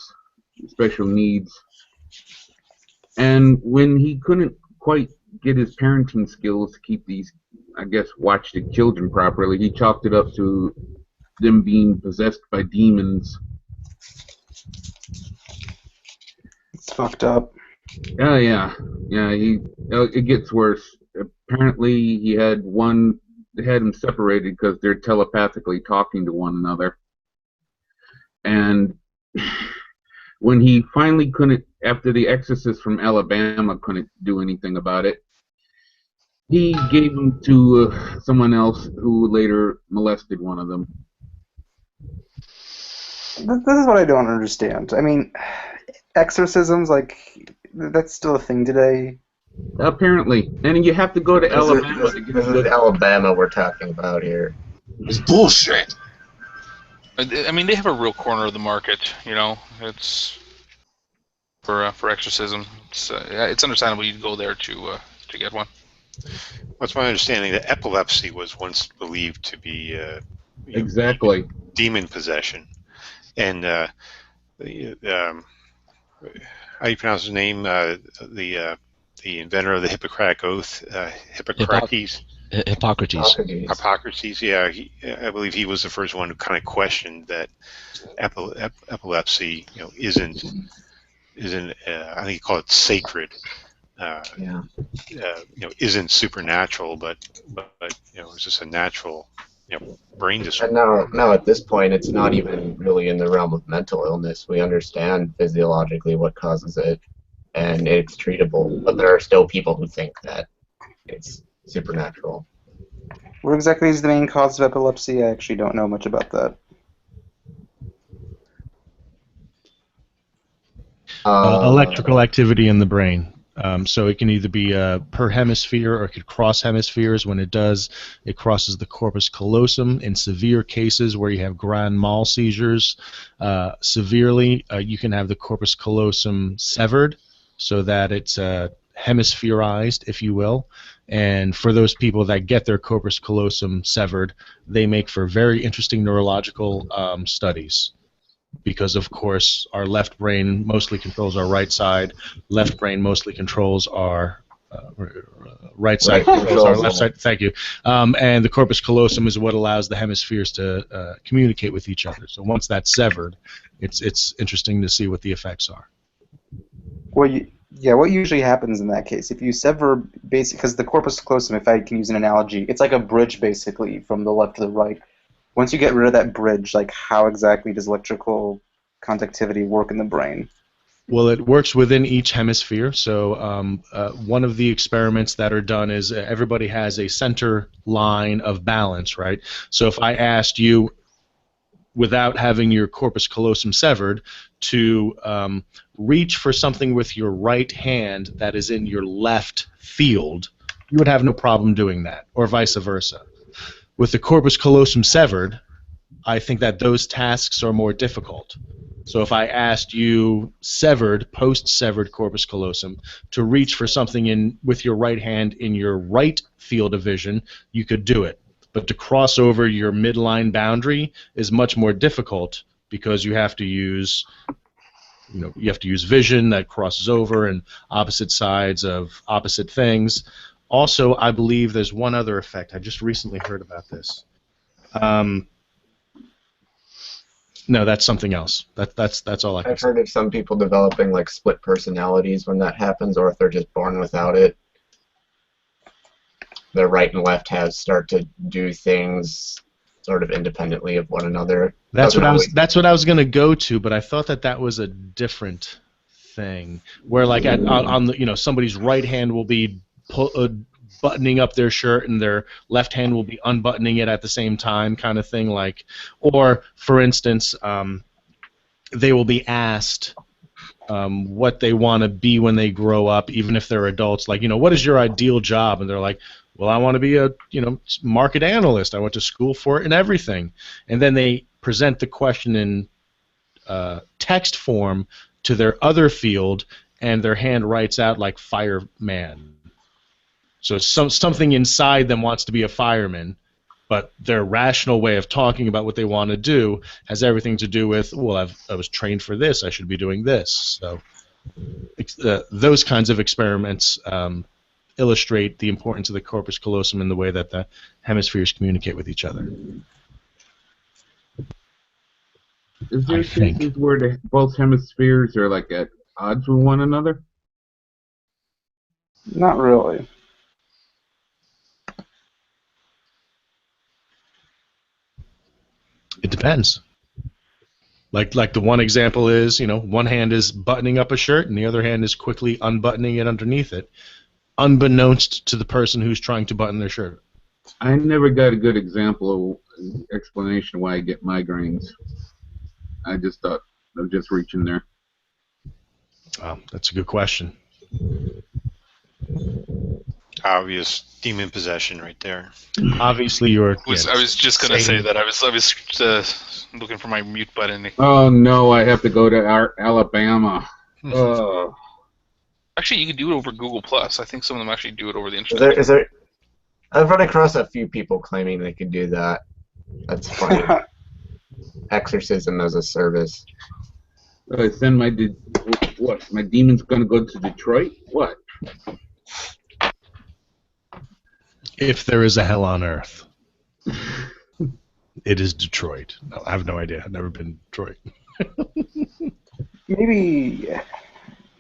special needs. And when he couldn't quite get his parenting skills to keep these, I guess, watch the children properly, he chalked it up to them being possessed by demons. It's fucked up. Oh yeah. It gets worse. Apparently, he had one. They had them separated because they're telepathically talking to one another. And when he finally couldn't, after the exorcist from Alabama couldn't do anything about it, he gave them to someone else who later molested one of them. This is what I don't understand. I mean, exorcisms, like, that's still a thing today. Apparently. And you have to go to Alabama to get This is Alabama we're talking about here. It's bullshit. I mean, they have a real corner of the market. You know, it's for exorcism. It's understandable you'd go there to get one. What's my understanding that epilepsy was once believed to be exactly demon possession, and how do you pronounce his name? The inventor of the Hippocratic Oath, Hippocrates. Hippocrates. Hippocrates, yeah, I believe he was the first one who kind of questioned that epilepsy, isn't I think he called it sacred. Isn't supernatural, but it's just a natural, brain disorder. And now at this point, it's not even really in the realm of mental illness. We understand physiologically what causes it, and it's treatable. But there are still people who think that it's supernatural. What exactly is the main cause of epilepsy? I actually don't know much about that. Electrical activity in the brain. So it can either be per hemisphere or it could cross hemispheres. When it does, it crosses the corpus callosum. In severe cases where you have grand mal seizures, severely, you can have the corpus callosum severed so that it's hemispherized, if you will. And for those people that get their corpus callosum severed, they make for very interesting neurological studies. Because, of course, our left brain mostly controls our right side, left brain mostly controls our right side controls our left side. Thank you. And the corpus callosum is what allows the hemispheres to communicate with each other. So once that's severed, it's interesting to see what the effects are. Well, what usually happens in that case? If you sever, because the corpus callosum, if I can use an analogy, it's like a bridge, basically, from the left to the right. Once you get rid of that bridge, like, how exactly does electrical conductivity work in the brain? Well, it works within each hemisphere. So one of the experiments that are done is everybody has a center line of balance, right? So if I asked you, without having your corpus callosum severed, to reach for something with your right hand that is in your left field, you would have no problem doing that, or vice versa. With the corpus callosum severed, I think that those tasks are more difficult. So if I asked you post-severed corpus callosum, to reach for something with your right hand in your right field of vision, you could do it. But to cross over your midline boundary is much more difficult because you have to use vision that crosses over and opposite sides of opposite things. Also, I believe there's one other effect. I just recently heard about this. No, that's something else. That's all I can say. I've heard of some people developing like split personalities when that happens, or if they're just born without it. Their right and left halves start to do things sort of independently of one another. That's what I was going to go to, but I thought that was a different thing. Where like on the somebody's right hand will be buttoning up their shirt and their left hand will be unbuttoning it at the same time, kind of thing. Like, or for instance, they will be asked what they want to be when they grow up, even if they're adults. Like, what is your ideal job? And they're like, well, I want to be a market analyst. I went to school for it and everything. And then they present the question in text form to their other field, and their hand writes out like fireman. So something inside them wants to be a fireman, but their rational way of talking about what they want to do has everything to do with, well, I was trained for this, I should be doing this. So those kinds of experiments illustrate the importance of the corpus callosum in the way that the hemispheres communicate with each other. Is there I think. cases where both hemispheres are like at odds with one another? Not really. It depends. Like the one example is, one hand is buttoning up a shirt and the other hand is quickly unbuttoning it underneath it, unbeknownst to the person who's trying to button their shirt. I never got a good explanation why I get migraines. I just thought I was just reaching there. That's a good question. Obvious demon possession right there. Obviously, I was just gonna say that I was looking for my mute button. Oh no, I have to go to Alabama. Actually, you can do it over Google Plus. I think some of them actually do it over the internet. Is there? I've run across a few people claiming they can do that. That's funny. Exorcism as a service. I send my what? My demon's gonna go to Detroit? What? If there is a hell on earth, it is Detroit. No, I have no idea. I've never been to Detroit. Maybe I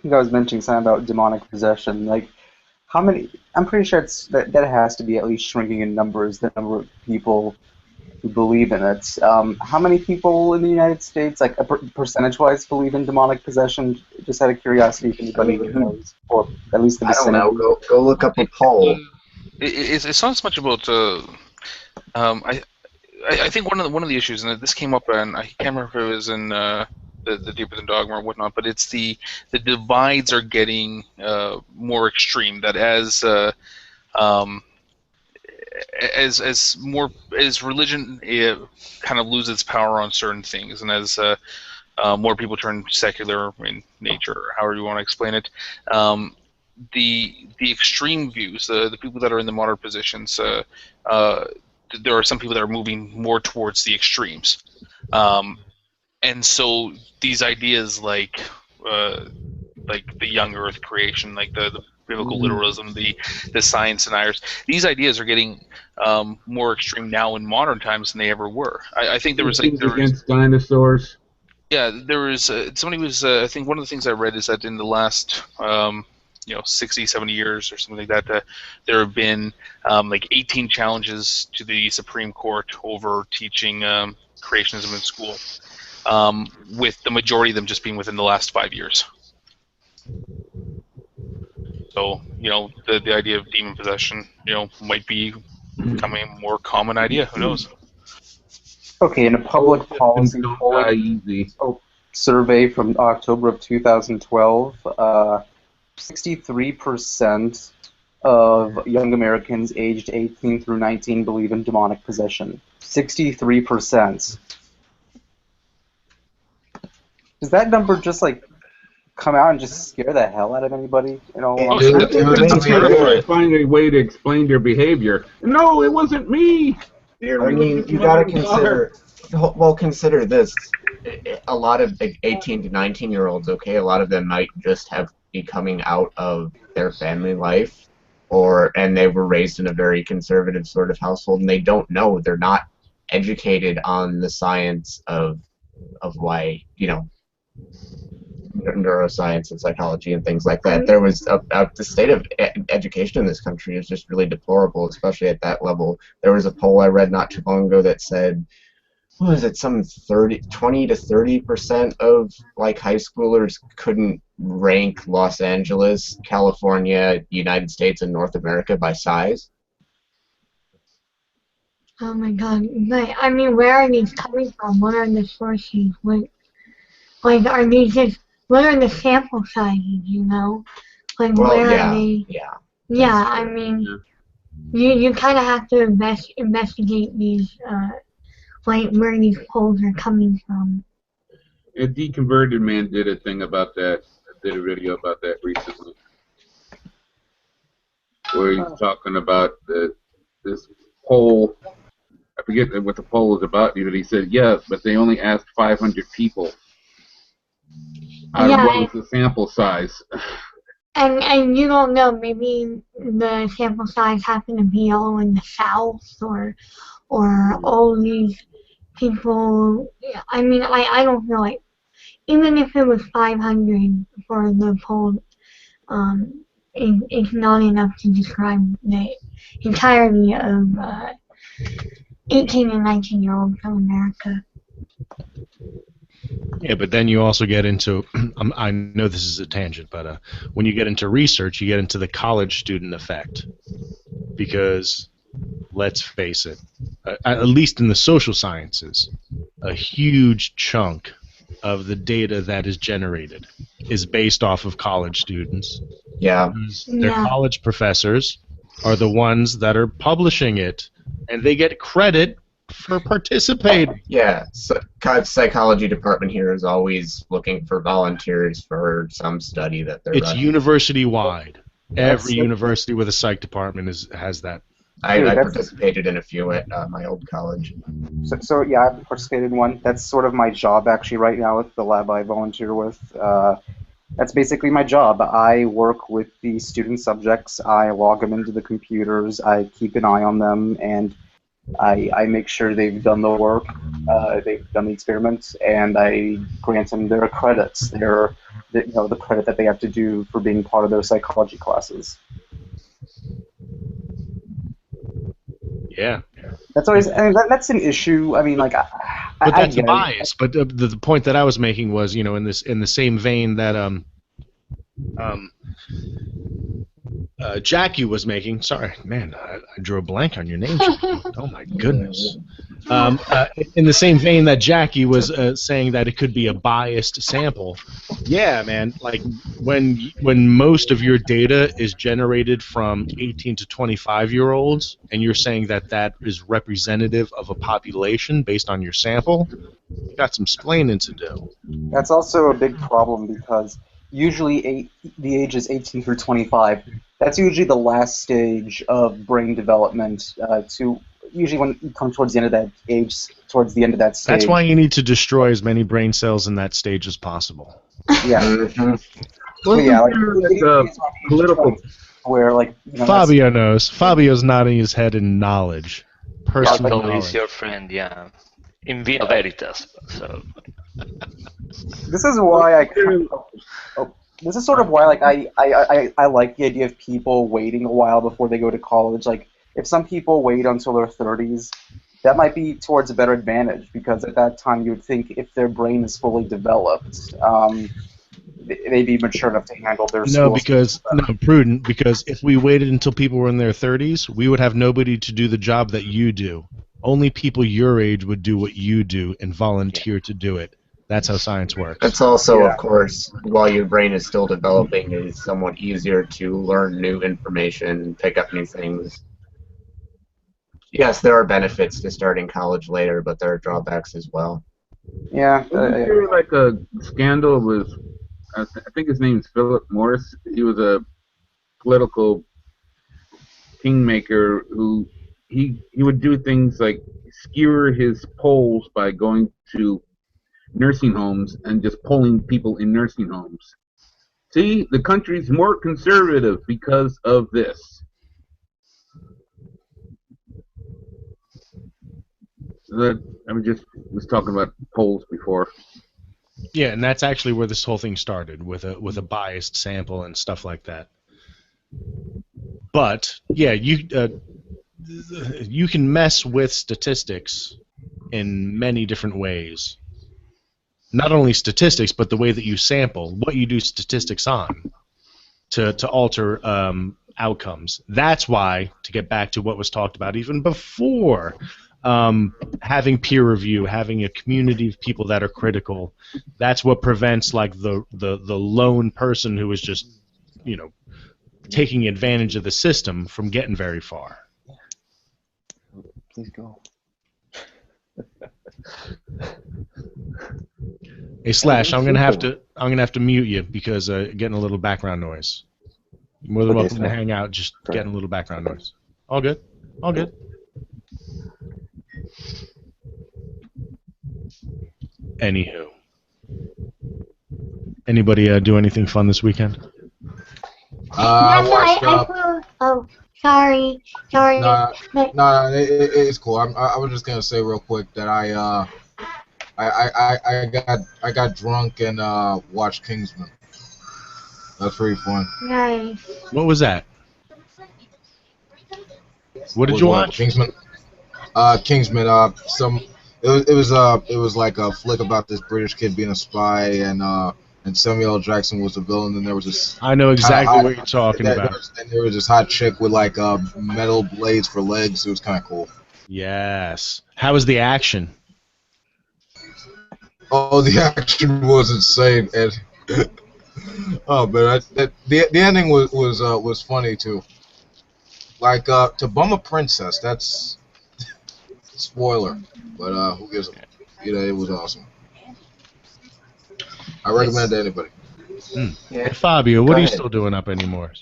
was mentioning something about demonic possession. Like, how many? I'm pretty sure that has to be at least shrinking in numbers. The number of people who believe in it. How many people in the United States, like percentage-wise, believe in demonic possession? Just out of curiosity, if anybody knows, or at least the vicinity. I don't know. Go look up a poll. It's not so much about. I think one of the issues, and this came up, and I can't remember if it was in the Deeper Than Dogma or whatnot, but it's the divides are getting more extreme. That as religion kind of loses its power on certain things, and as more people turn secular in nature, or however you want to explain it, the extreme views, the people that are in the moderate positions, there are some people that are moving more towards the extremes, and so these ideas like the young Earth creation, like the biblical literalism, the science deniers, these ideas are getting more extreme now in modern times than they ever were. I think there was against dinosaurs. Yeah, there was somebody was. I think one of the things I read is that in the last 60, 70 years or something like that, there have been like 18 challenges to the Supreme Court over teaching creationism in school, with the majority of them just being within the last 5 years. So, the idea of demon possession, might be becoming a more common idea. Who knows? Okay, in a public policy survey from October of 2012, 63% of young Americans aged 18 through 19 believe in demonic possession. 63%. Does that number just come out and just scare the hell out of anybody? Find a way to explain their behavior. No, it wasn't me. You gotta consider. Well, consider this. A lot of 18 to 19-year-olds, okay, a lot of them might just be coming out of their family life, and they were raised in a very conservative sort of household, and they don't know. They're not educated on the science of why, neuroscience and psychology and things like that. There was the state of education in this country is just really deplorable, especially at that level. There was a poll I read not too long ago that said, what was it, some 20 to 30% of high schoolers couldn't rank Los Angeles, California, United States, and North America by size. Oh my god. But, I mean, where are these coming from? What are the sources? Are these just, what are the sample sizes, Well, where yeah, are they? yeah. Yeah, I mean, you kind of have to investigate these, where these polls are coming from. A deconverted man did a thing about that. Did a video about that recently, where he's talking about this poll. I forget what the poll was about, but he said, yeah, but they only asked 500 people. Out of what Yeah, was the sample size? and you don't know, maybe the sample size happened to be all in the South, or all these people. I mean, I don't feel like, even if it was 500 for the poll, it's not enough to describe the entirety of 18 and 19-year-olds from America. Yeah, but then you also get into, I know this is a tangent, but when you get into research, you get into the college student effect. Because, let's face it, at least in the social sciences, a huge chunk of the data that is generated is based off of college students. Yeah. Their Yeah. college professors are the ones that are publishing it, and they get credit for participating. Yeah, so psychology department here is always looking for volunteers for some study that they're It's running. university-wide. That's- Every university with a psych department has that. I That's- participated in a few at my old college. So yeah, I've participated in one. That's sort of my job actually right now with the lab I volunteer with. That's basically my job. I work with the student subjects. I log them into the computers. I keep an eye on them, and I make sure they've done the work, they've done the experiments, and I grant them their credits, the credit that they have to do for being part of their psychology classes. Yeah. That's always, I mean, that's an issue. I mean, like, But that's get it. bias. But the point that I was making was, in the same vein that Jackie was making. Sorry, man, I drew a blank on your name, Jackie. Oh my goodness. In the same vein that Jackie was saying that it could be a biased sample. Yeah, man. Like when most of your data is generated from 18 to 25-year-olds, and you're saying that is representative of a population based on your sample, you got some splaining to do. That's also a big problem because usually the age is 18 through 25. That's usually the last stage of brain development. Usually when you come towards the end of that age, towards the end of that stage. That's why you need to destroy as many brain cells in that stage as possible. Yeah. Wasn't Yeah, like, there it is political? where like Fabio knows. Fabio's nodding his head in knowledge. Personal Alto is knowledge. your friend, yeah. In via veritas. So this is why this is sort of why like I like the idea of people waiting a while before they go to college. Like if some people wait until their 30s, that might be towards a better advantage because at that time you would think if their brain is fully developed, they'd be mature enough to handle their school. Prudent, because if we waited until people were in their 30s, we would have nobody to do the job that you do. Only people your age would do what you do and volunteer to do it. That's how science works. That's also, of course, while your brain is still developing, it is somewhat easier to learn new information, pick up new things. Yes, there are benefits to starting college later, but there are drawbacks as well. Yeah. Wasn't there like a scandal with, I think his name's Philip Morris. He was a political kingmaker who he would do things like skewer his polls by going to nursing homes and just polling people in nursing homes. See, the country's more conservative because of this. I was talking about polls before. Yeah, and that's actually where this whole thing started, with a biased sample and stuff like that. But yeah, you can mess with statistics in many different ways. Not only statistics, but the way that you sample, what you do statistics on, to alter outcomes. That's why, to get back to what was talked about even before, having peer review, having a community of people that are critical, that's what prevents like the lone person who is just, taking advantage of the system from getting very far. Please go. Hey Slash, I'm gonna have to mute you because getting a little background noise. You're more than Okay, welcome to Slash. hang out, just Sorry. getting a little background noise. All good. All good. Anywho. Anybody do anything fun this weekend? I watched. Oh, sorry. Nah, But nah, it's cool. I was just gonna say real quick that I got drunk and watched Kingsman. That's pretty fun. nice. What was that? What did Was you what watch? Kingsman? Kingsman. It was like a flick about this British kid being a spy, and Samuel L. Jackson was the villain, and there was this I know kind of exactly hot what you're talking about. and there was this hot chick with like metal blades for legs. It was kind of cool. Yes. How was the action? Oh, the action was insane, and oh man, the ending was funny too. Like to bum a princess, that's spoiler, but who gives a it was awesome. I recommend it to anybody. Yeah. Hey Fabio, what Go are you ahead. still doing up anymore?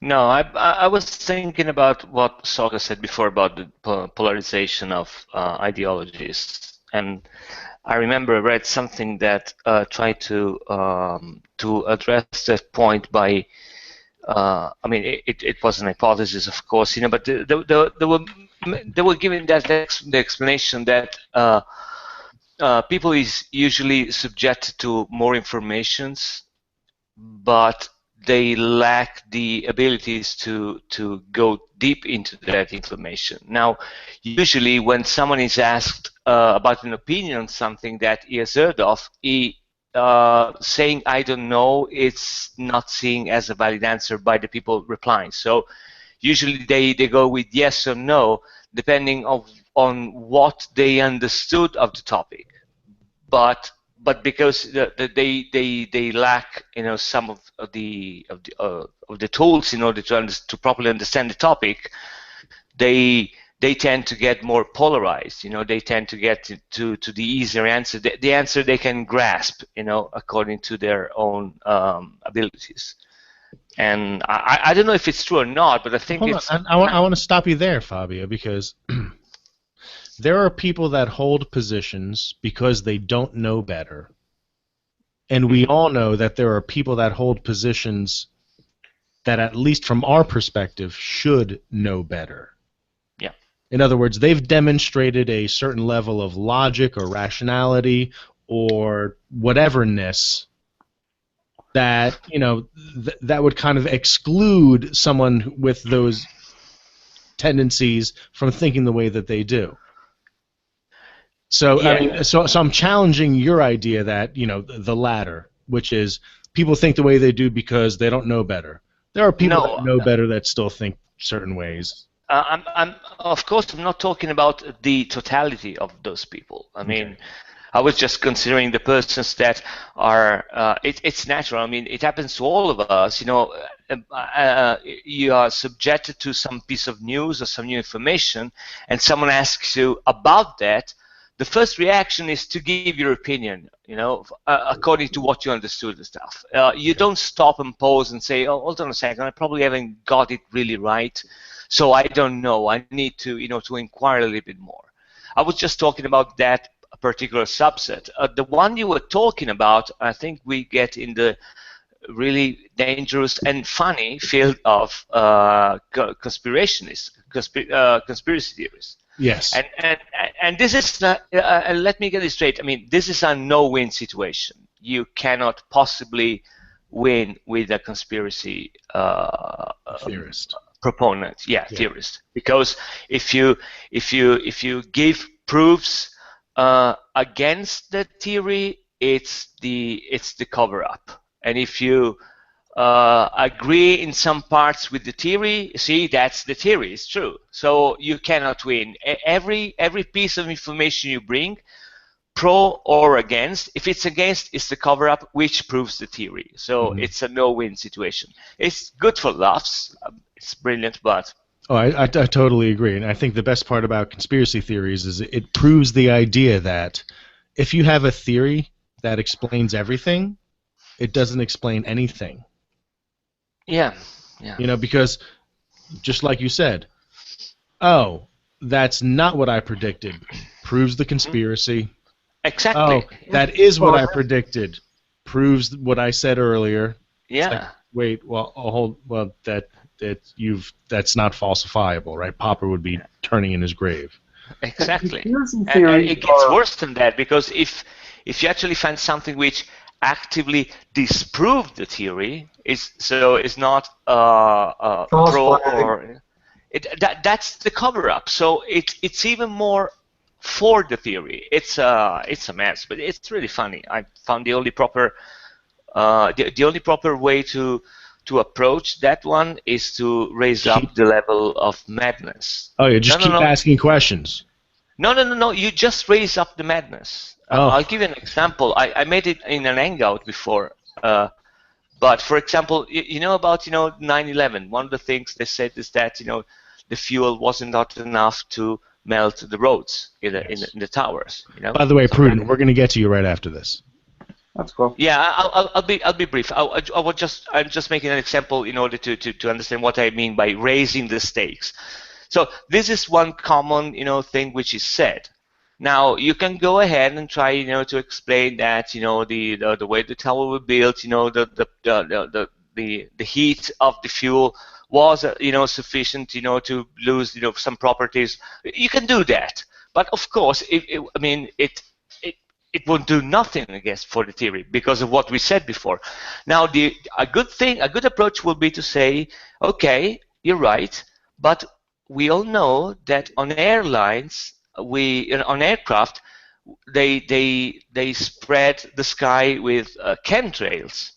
No, I was thinking about what Sokka said before about the polarization of ideologies, and I remember I read something that tried to address that point by I mean it was an hypothesis, of course, but they were giving that the explanation that people is usually subjected to more informations, but they lack the abilities to go deep into that information. Now, usually when someone is asked about an opinion on something that he has heard of, he saying I don't know, it's not seen as a valid answer by the people replying. So usually they go with yes or no, depending on what they understood of the topic. But because they lack some of the tools in order to properly understand the topic, they tend to get more polarized. They tend to get to the easier answer, the answer they can grasp, according to their own abilities. And I don't know if it's true or not, but I think Hold it's. on. I want to stop you there, Fabio, because there are people that hold positions because they don't know better. And we all know that there are people that hold positions that, at least from our perspective, should know better. Yeah. In other words, they've demonstrated a certain level of logic or rationality or whateverness that, that would kind of exclude someone with those tendencies from thinking the way that they do. So, Yeah. I mean, so I'm challenging your idea that, the latter, which is people think the way they do because they don't know better. There are people that know better that still think certain ways. I'm of course I'm not talking about the totality of those people. I mean, I was just considering the persons that are. It's natural. I mean, it happens to all of us. You are subjected to some piece of news or some new information, and someone asks you about that. The first reaction is to give your opinion, according to what you understood and stuff. You don't stop and pause and say, "Oh, hold on a second, I probably haven't got it really right, so I don't know. I need to, to inquire a little bit more." I was just talking about that particular subset. The one you were talking about, I think we get in the really dangerous and funny field of conspiracy theories. Yes. And this is not, let me get this straight. I mean, this is a no-win situation. You cannot possibly win with a conspiracy theorist proponent, theorist, because if you give proofs against the theory, it's the cover-up, and if you agree in some parts with the theory, see, that's the theory, it's true. So you cannot win. Every piece of information you bring, pro or against, if it's against, it's the cover-up which proves the theory. So it's a no-win situation. It's good for laughs. It's brilliant, but Oh, I totally agree. And I think the best part about conspiracy theories is it proves the idea that if you have a theory that explains everything, it doesn't explain anything. Yeah, yeah. You know, because just like you said, oh, that's not what I predicted. Proves the conspiracy. Exactly. Oh, that is what I predicted. Proves what I said earlier. It's Yeah. like, wait, well, that's not falsifiable, right? Popper would be turning in his grave. Exactly. Conspiracy And theories it gets are worse than that, because if you actually find something which actively disproved the theory, it's not False pro flag. or that's the cover up. So it's even more for the theory. It's a mess, but it's really funny. I found the only proper way to approach that one is to raise up the level of madness. Oh, you just No, no, keep no. asking questions. No. You just raise up the madness. Oh. I'll give you an example. I made it in an Hangout before. But for example, you know about 9/11. One of the things they said is that the fuel wasn't not enough to melt the roads in the towers. By the way, So Prudent, we're going to get to you right after this. that's cool. yeah, I'll be brief. I'm just making an example in order to understand what I mean by raising the stakes. So this is one common thing which is said. Now you can go ahead and try to explain that the way the tower was built, the heat of the fuel was sufficient to lose some properties. You can do that, but of course it won't do nothing, I guess, for the theory because of what we said before. Now, a good approach will be to say, okay, you're right, but we all know that on airlines, on aircraft, they spread the sky with chemtrails.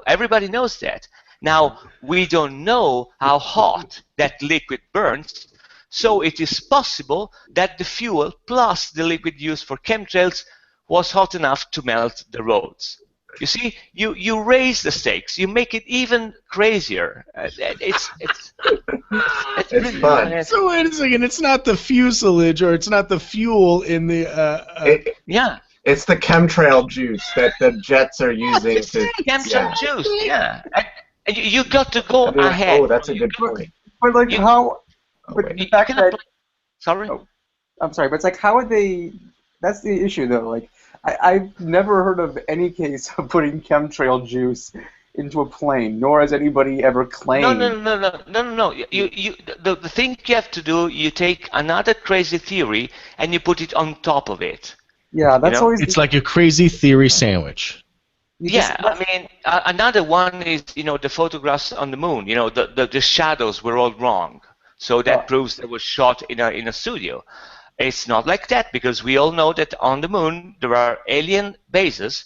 Everybody knows that. Now, we don't know how hot that liquid burns, so it is possible that the fuel plus the liquid used for chemtrails was hot enough to melt the roads. You see, you raise the stakes. You make it even crazier. It's really fun. So wait a second. It's not the fuselage or it's not the fuel in the. Yeah. It's the chemtrail juice that the jets are using to. Chemtrail juice. Yeah. And you got to go ahead. Oh, that's a good point. But like how? Oh, But wait. the fact that Sorry. Oh, I'm sorry, but it's like how would they? That's the issue though. Like I've never heard of any case of putting chemtrail juice into a plane, nor has anybody ever claimed. No. The thing you have to do, you take another crazy theory and you put it on top of it. Yeah, that's always. It's like a crazy theory sandwich. Another one is the photographs on the moon. The shadows were all wrong, so that proves they were shot in a studio. It's not like that because we all know that on the moon there are alien bases,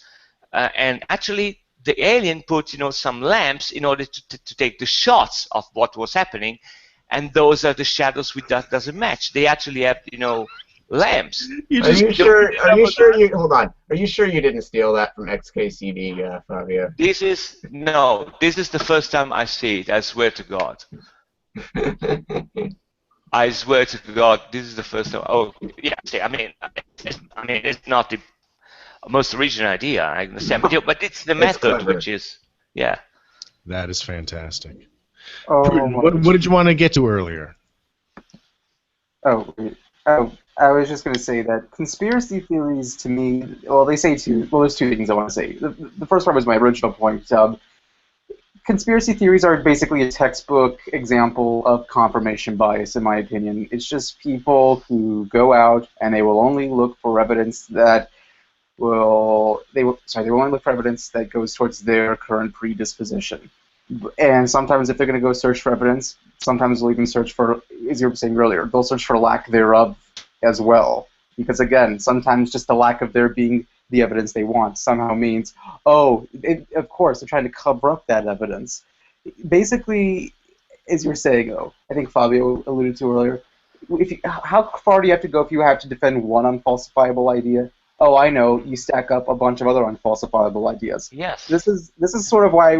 and actually the alien put some lamps in order to take the shots of what was happening, and those are the shadows that doesn't match. They actually have lamps. Are you sure? Hold on. Are you sure you didn't steal that from XKCD, Fabio? This is the first time I see it. I swear to God. I swear to God, this is the first time. Oh, yeah. See, I mean, it's not the most original idea. I understand, but it's the method, which is, yeah. That is fantastic. Oh, what did you want to get to earlier? Oh, I was just going to say that conspiracy theories, to me, well, they say two. Well, there's two things I want to say. The first part was my original point. Conspiracy theories are basically a textbook example of confirmation bias, in my opinion. It's just people who go out and they will only look for evidence that they will only look for evidence that goes towards their current predisposition. And sometimes if they're going to go search for evidence, sometimes they'll even search for, as you were saying earlier, they'll search for lack thereof as well. Because again, sometimes just the lack of there being the evidence they want somehow means, of course, they're trying to cover up that evidence. Basically, as you were saying, I think Fabio alluded to earlier, how far do you have to go if you have to defend one unfalsifiable idea? I know, you stack up a bunch of other unfalsifiable ideas. Yes. This is sort of why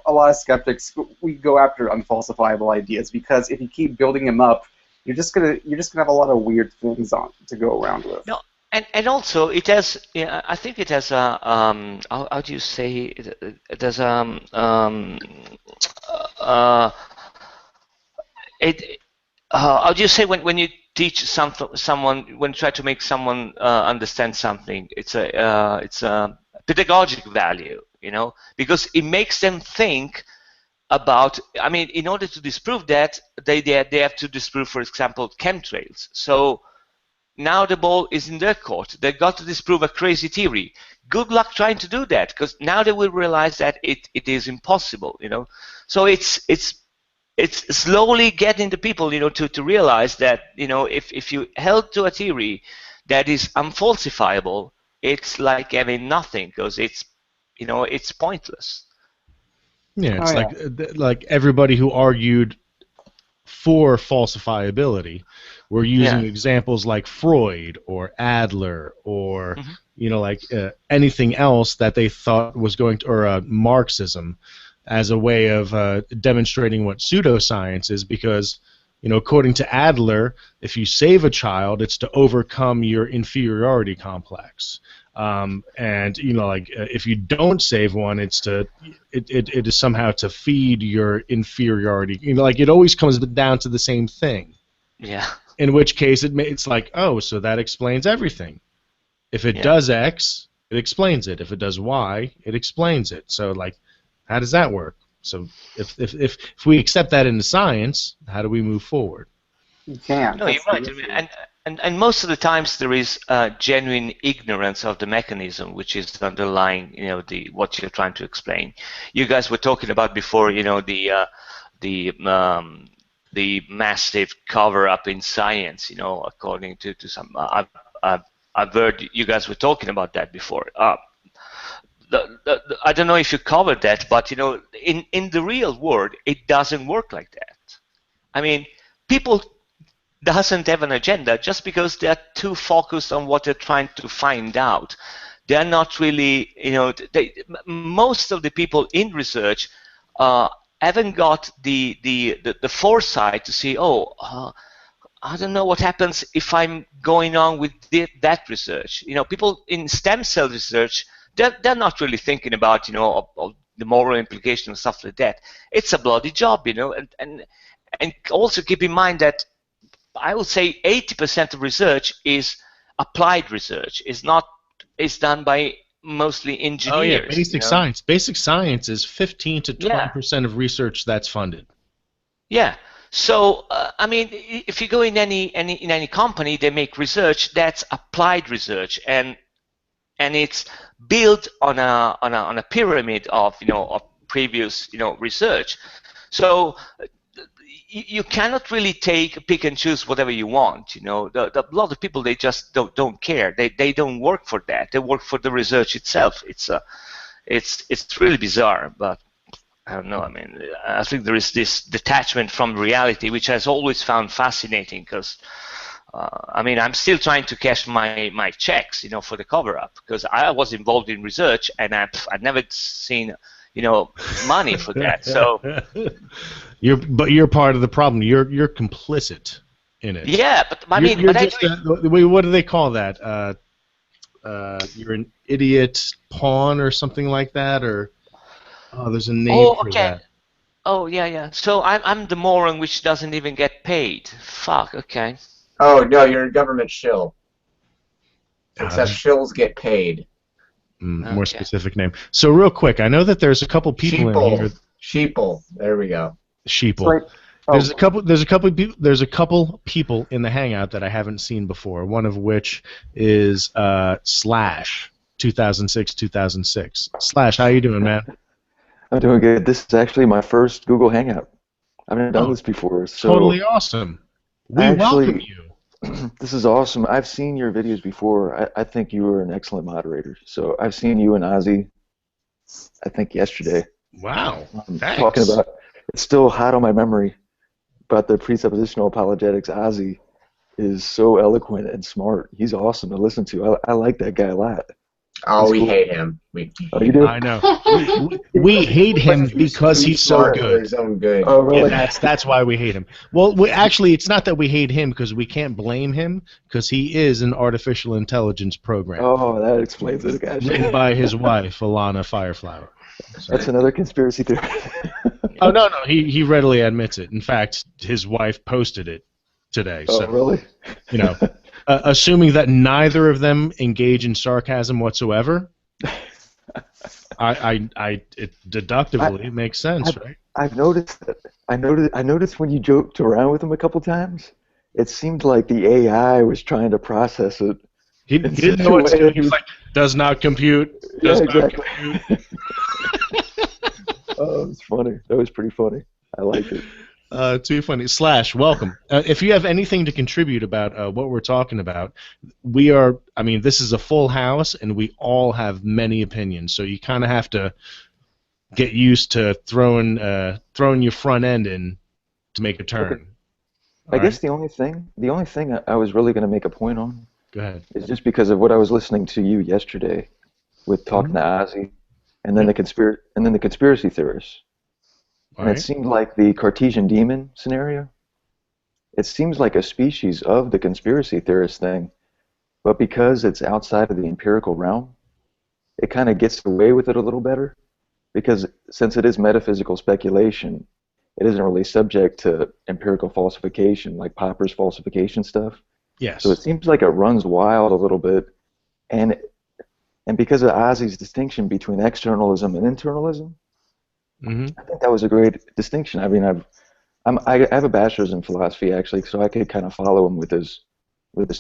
a a lot of skeptics, we go after unfalsifiable ideas because if you keep building them up, you're just gonna have a lot of weird things on to go around with. No, and also it has. Yeah, I think it has a how do you say it has uh, it how do you say when you teach someone when you try to make someone understand something, it's a pedagogic value, because it makes them think about. I mean, in order to disprove that, they have to disprove, for example, chemtrails. So now the ball is in their court. They got to disprove a crazy theory. Good luck trying to do that, because now they will realize that it is impossible. So it's slowly getting the people, to realize that, if you held to a theory that is unfalsifiable, it's like having nothing, because it's pointless. Yeah, Oh it's yeah. like everybody who argued for falsifiability were using Yeah. examples like Freud or Adler or Mhm. anything else that they thought was going to, or Marxism, as a way of demonstrating what pseudoscience is, because according to Adler, if you save a child, it's to overcome your inferiority complex. And if you don't save one, it is somehow to feed your inferiority. It always comes down to the same thing. Yeah. In which case, it's like, oh, so that explains everything. If it Yeah. does X, it explains it. If it does Y, it explains it. So how does that work? So if we accept that into science, how do we move forward? You can't. No, you're right. And most of the times there is genuine ignorance of the mechanism which is underlying, what you're trying to explain. You guys were talking about before, the massive cover-up in science, according to some. I've heard you guys were talking about that before. I don't know if you covered that, but in the real world, it doesn't work like that. I mean, people doesn't have an agenda just because they're too focused on what they're trying to find out. They're not really, most of the people in research haven't got the foresight to see, I don't know what happens if I'm going on with that research. People in stem cell research, they're not really thinking about, of the moral implication and stuff like that. It's a bloody job, and also keep in mind that I would say 80% of research is applied research. Is done by mostly engineers. Oh yeah, basic science. Basic science is 15 to 20% of research that's funded. Yeah. So I mean, if you go in any company, they make research that's applied research, and it's built on a pyramid of of previous research. So you cannot really pick and choose whatever you want. A lot of people, they just don't care. They don't work for that. They work for the research itself. It's really bizarre, but I don't know. I mean, I think there is this detachment from reality, which I've always found fascinating. Because I mean, I'm still trying to cash my checks, for the cover-up, because I was involved in research and I've never seen money for that. So you're part of the problem. You're complicit in it. Yeah, but I mean, you're just what do they call that? You're an idiot pawn or something like that, or there's a name for that. Oh yeah. So I'm the moron which doesn't even get paid. Fuck. Okay. Oh no, you're a government shill. Except shills get paid. More specific name. So real quick, I know that there's a couple people in here. Sheeple. There we go. Sheeple. There's a couple people in the Hangout that I haven't seen before. One of which is Slash 2006. Slash, how you doing, man? I'm doing good. This is actually my first Google Hangout. I've never done this before. So totally awesome. We welcome you. This is awesome. I've seen your videos before. I think you were an excellent moderator. So I've seen you and Ozy, I think yesterday. Wow. Thanks. Talking about, it's still hot on my memory, about the presuppositional apologetics. Ozy is so eloquent and smart. He's awesome to listen to. I like that guy a lot. Oh, He's we cool. hate him. Oh, you do? I know. We hate him because he's so smart for good. his own good. Oh, Yeah, really? that's why we hate him. Well, actually, it's not that we hate him because we can't blame him because he is an artificial intelligence program Oh, that explains it, guys. written by his wife, Alana Fireflower. So. That's another conspiracy theory. Oh no, he readily admits it. In fact, his wife posted it today. Oh, So really? you know, assuming that neither of them engage in sarcasm whatsoever, it deductively it makes sense, right? I've noticed that. I noticed when you joked around with him a couple times, it seemed like the AI was trying to process it. He in didn't such know a what to way do. that He was like, does not compute. yeah, Does not exactly. compute. Oh, it's funny. That was pretty funny. I liked it. Too funny. Slash, welcome. If you have anything to contribute about what we're talking about, we are. I mean, this is a full house, and we all have many opinions. So you kind of have to get used to throwing your front end in to make a turn. Okay. I guess the only thing I was really going to make a point on Go ahead. is just because of what I was listening to you yesterday with talking to Ozy, and then the conspiracy theorists. All And right. it seemed like the Cartesian demon scenario. It seems like a species of the conspiracy theorist thing, but because it's outside of the empirical realm, it kind of gets away with it a little better. Because since it is metaphysical speculation, it isn't really subject to empirical falsification, like Popper's falsification stuff. Yes. So it seems like it runs wild a little bit, and because of Ozy's distinction between externalism and internalism, I think that was a great distinction. I mean, I have a bachelor's in philosophy actually, so I could kind of follow him with his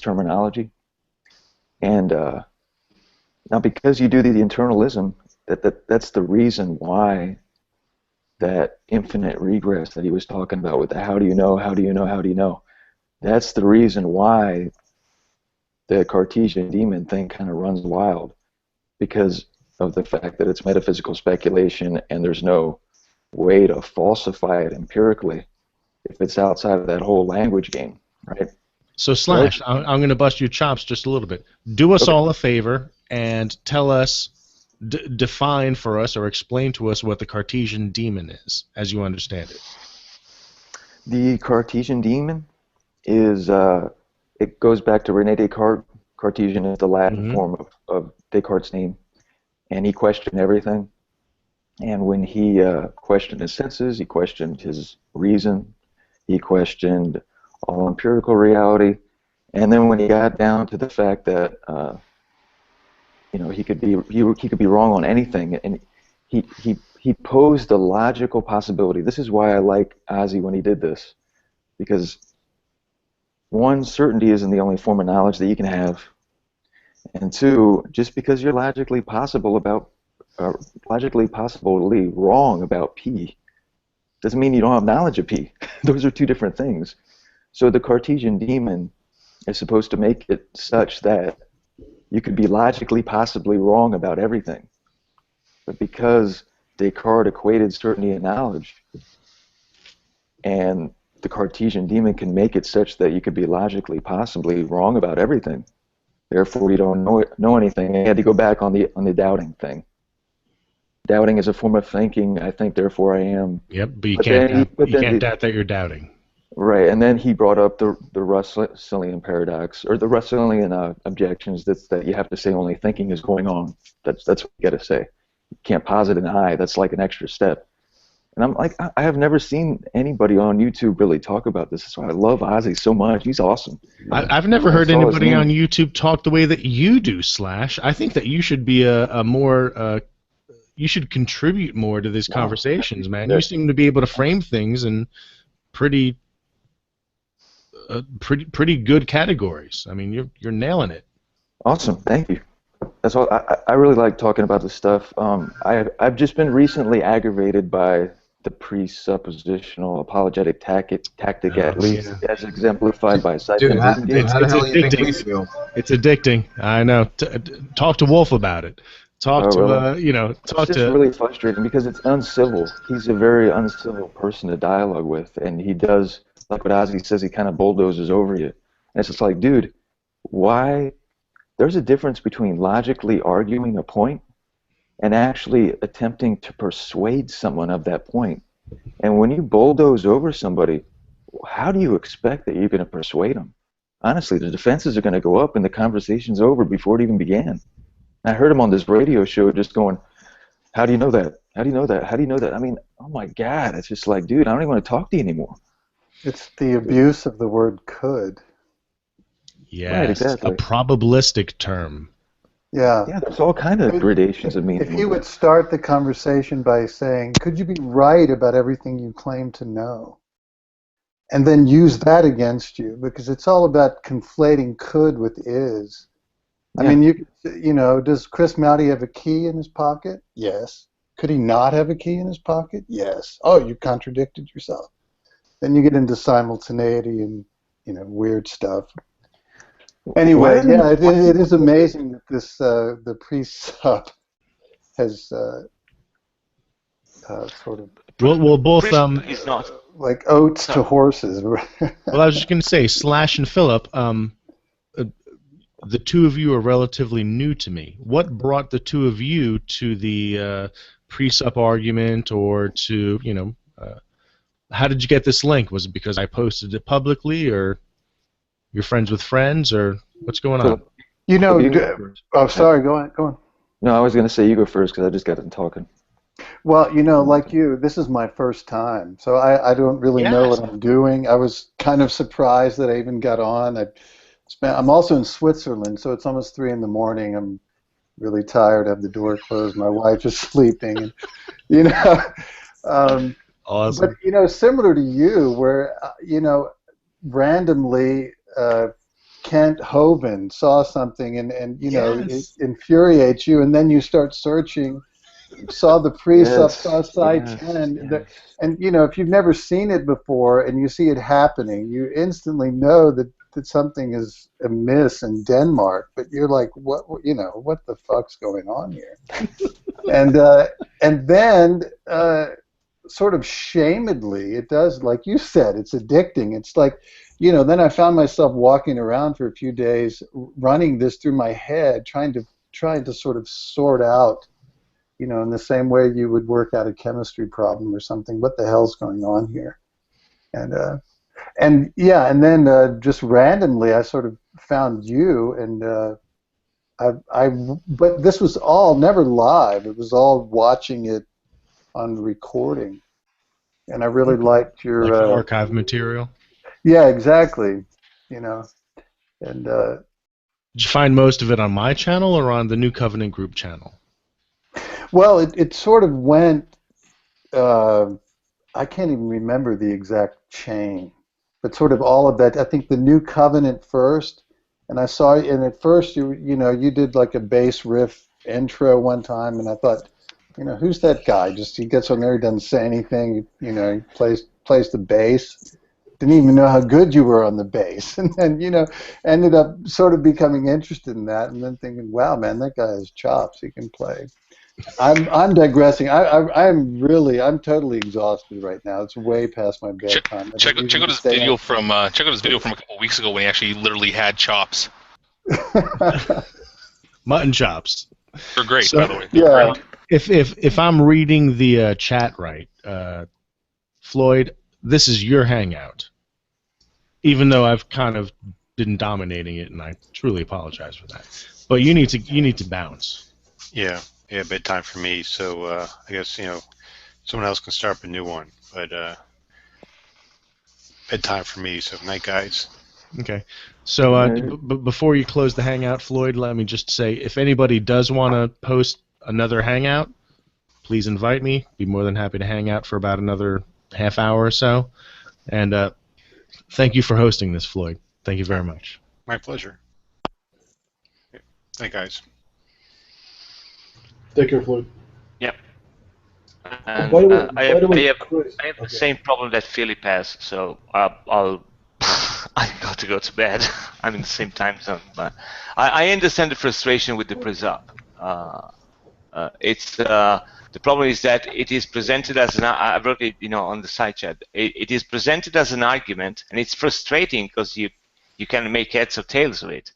terminology. And now, because you do the internalism, that's the reason why that infinite regress that he was talking about with the how do you know, how do you know, how do you know, that's the reason why the Cartesian demon thing kind of runs wild, because of the fact that it's metaphysical speculation and there's no way to falsify it empirically if it's outside of that whole language game, right? So Slash, I'm going to bust your chops just a little bit. Do us all a favor and tell us, define for us or explain to us what the Cartesian demon is, as you understand it. The Cartesian demon is, it goes back to René Descartes. Cartesian is the Latin form of Descartes' name, and he questioned everything. And when he questioned his senses, he questioned his reason, he questioned all empirical reality, and then when he got down to the fact that he could be wrong on anything, and he posed a logical possibility. This is why I like Ozy when he did this, because one, certainty isn't the only form of knowledge that you can have, and two, just because you're logically possibly wrong about P doesn't mean you don't have knowledge of P. Those are two different things. So the Cartesian demon is supposed to make it such that you could be logically possibly wrong about everything. But because Descartes equated certainty and knowledge, and the Cartesian demon can make it such that you could be logically possibly wrong about everything, therefore you don't know anything. And he had to go back on the doubting thing. Doubting is a form of thinking. I think, therefore I am. Yep, but you can't doubt that you're doubting. Right, and then he brought up the Russellian paradox, or the Russellian objections that you have to say only thinking is going on. That's what you got to say. You can't posit an I. That's like an extra step. And I'm like, I have never seen anybody on YouTube really talk about this. So I love Ozy so much. He's awesome. I've never heard anybody on YouTube talk the way that you do, Slash. I think that you should be a more you should contribute more to these conversations, man. You seem to be able to frame things in pretty good categories. I mean, you're nailing it. Awesome, thank you. That's all. I really like talking about this stuff. I've just been recently aggravated by the presuppositional apologetic tactic, at least as exemplified by Dude, how the hell do you think we feel? It's addicting. I know. Talk to Wolf about it. Talk to It's just really frustrating because it's uncivil. He's a very uncivil person to dialogue with, and he does, like what Ozy says, he kind of bulldozes over you. And it's just like, dude, why? there's a difference between logically arguing a point and actually attempting to persuade someone of that point. And when you bulldoze over somebody, how do you expect that you're going to persuade them? Honestly, the defenses are going to go up and the conversation's over before it even began. I heard him on this radio show just going, how do you know that? How do you know that? How do you know that? I mean, oh my God, it's just like, dude, I don't even want to talk to you anymore. It's the abuse of the word could. Yes, right, exactly. A probabilistic term. Yeah. Yeah, there's all kind of gradations of meaning. If you would start the conversation by saying, could you be right about everything you claim to know? And then use that against you, because it's all about conflating could with is. I mean, you know, does Chris Maute have a key in his pocket? Yes. Could he not have a key in his pocket? Yes. Oh, you contradicted yourself. Then you get into simultaneity and, you know, weird stuff. Anyway, yeah, it is amazing that this the pre-sup has sort of Well, both is not like oats to horses. Well, I was just going to say, Slash and Philip, the two of you are relatively new to me. What brought the two of you to the pre-sup argument, or to, you know, how did you get this link? Was it because I posted it publicly, or you're friends with friends, or what's going on? You know, oh, sorry, go on. No, I was going to say you go first because I just got done talking. Well, you know, like you, this is my first time, so I don't really know what I'm doing. I was kind of surprised that I even got on. I'm also in Switzerland, so it's almost 3 in the morning. I'm really tired. I have the door closed. My wife is sleeping, and, you know. Awesome. But, you know, similar to you, where, you know, randomly Kent Hovind saw something and you know, it infuriates you, and then you start searching, saw the pre-sup, saw side 10, and, you know, if you've never seen it before and you see it happening, you instantly know that something is amiss in Denmark, but you're like, what, you know, what the fuck's going on here? and then sort of shamedly, it does, like you said, it's addicting. It's like, you know, then I found myself walking around for a few days, running this through my head, trying to sort of sort out, you know, in the same way you would work out a chemistry problem or something. What the hell's going on here? And yeah, and then just randomly, I sort of found you, and but this was all never live. It was all watching it on recording, and I really liked your like archive material. Yeah, exactly. You know, and did you find most of it on my channel or on the New Covenant group channel? Well, it sort of went. I can't even remember the exact chain, but sort of all of that. I think the New Covenant first, and I saw, and at first you know, you did like a bass riff intro one time, and I thought, you know, who's that guy? Just he gets on there, he doesn't say anything. You know, he plays the bass. Didn't even know how good you were on the bass, and then, you know, ended up sort of becoming interested in that, and then thinking, wow, man, that guy has chops. He can play. I'm digressing. I'm totally exhausted right now. It's way past my bedtime. Check out his video from a couple weeks ago when he actually literally had chops. Mutton chops. They're great, So, by the way. Yeah. If I'm reading the chat right, Floyd, this is your hangout. Even though I've kind of been dominating it, and I truly apologize for that. But you need to bounce. Yeah, bedtime for me. So I guess, you know, someone else can start up a new one. But bedtime for me. So night, guys. Okay. So before you close the hangout, Floyd, let me just say, if anybody does want to post another hangout, please invite me. Be more than happy to hang out for about another half hour or so. And thank you for hosting this, Floyd. Thank you very much. My pleasure. Night, guys. Take care, Floyd. Yep. And By the way, I have Chris, the same problem that Philip has, so I'll I got to go to bed. I'm in the same time zone, but I understand the frustration with the pre-sup. It's the problem is that it is presented as an. I wrote it, you know, on the side chat. It is presented as an argument, and it's frustrating because you can make heads or tails of it.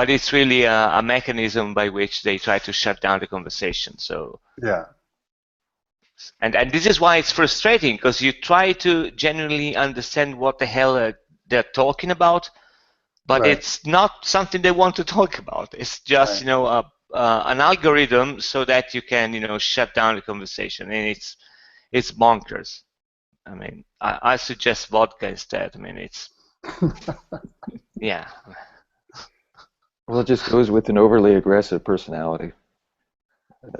but it's really a mechanism by which they try to shut down the conversation. So Yeah. and this is why it's frustrating, because you try to genuinely understand what the hell they're talking about, but Right. it's not something they want to talk about. It's just Right. an algorithm so that you can shut down the conversation, and it's bonkers. I mean, I suggest vodka instead. I mean, it's yeah. Well, it just goes with an overly aggressive personality.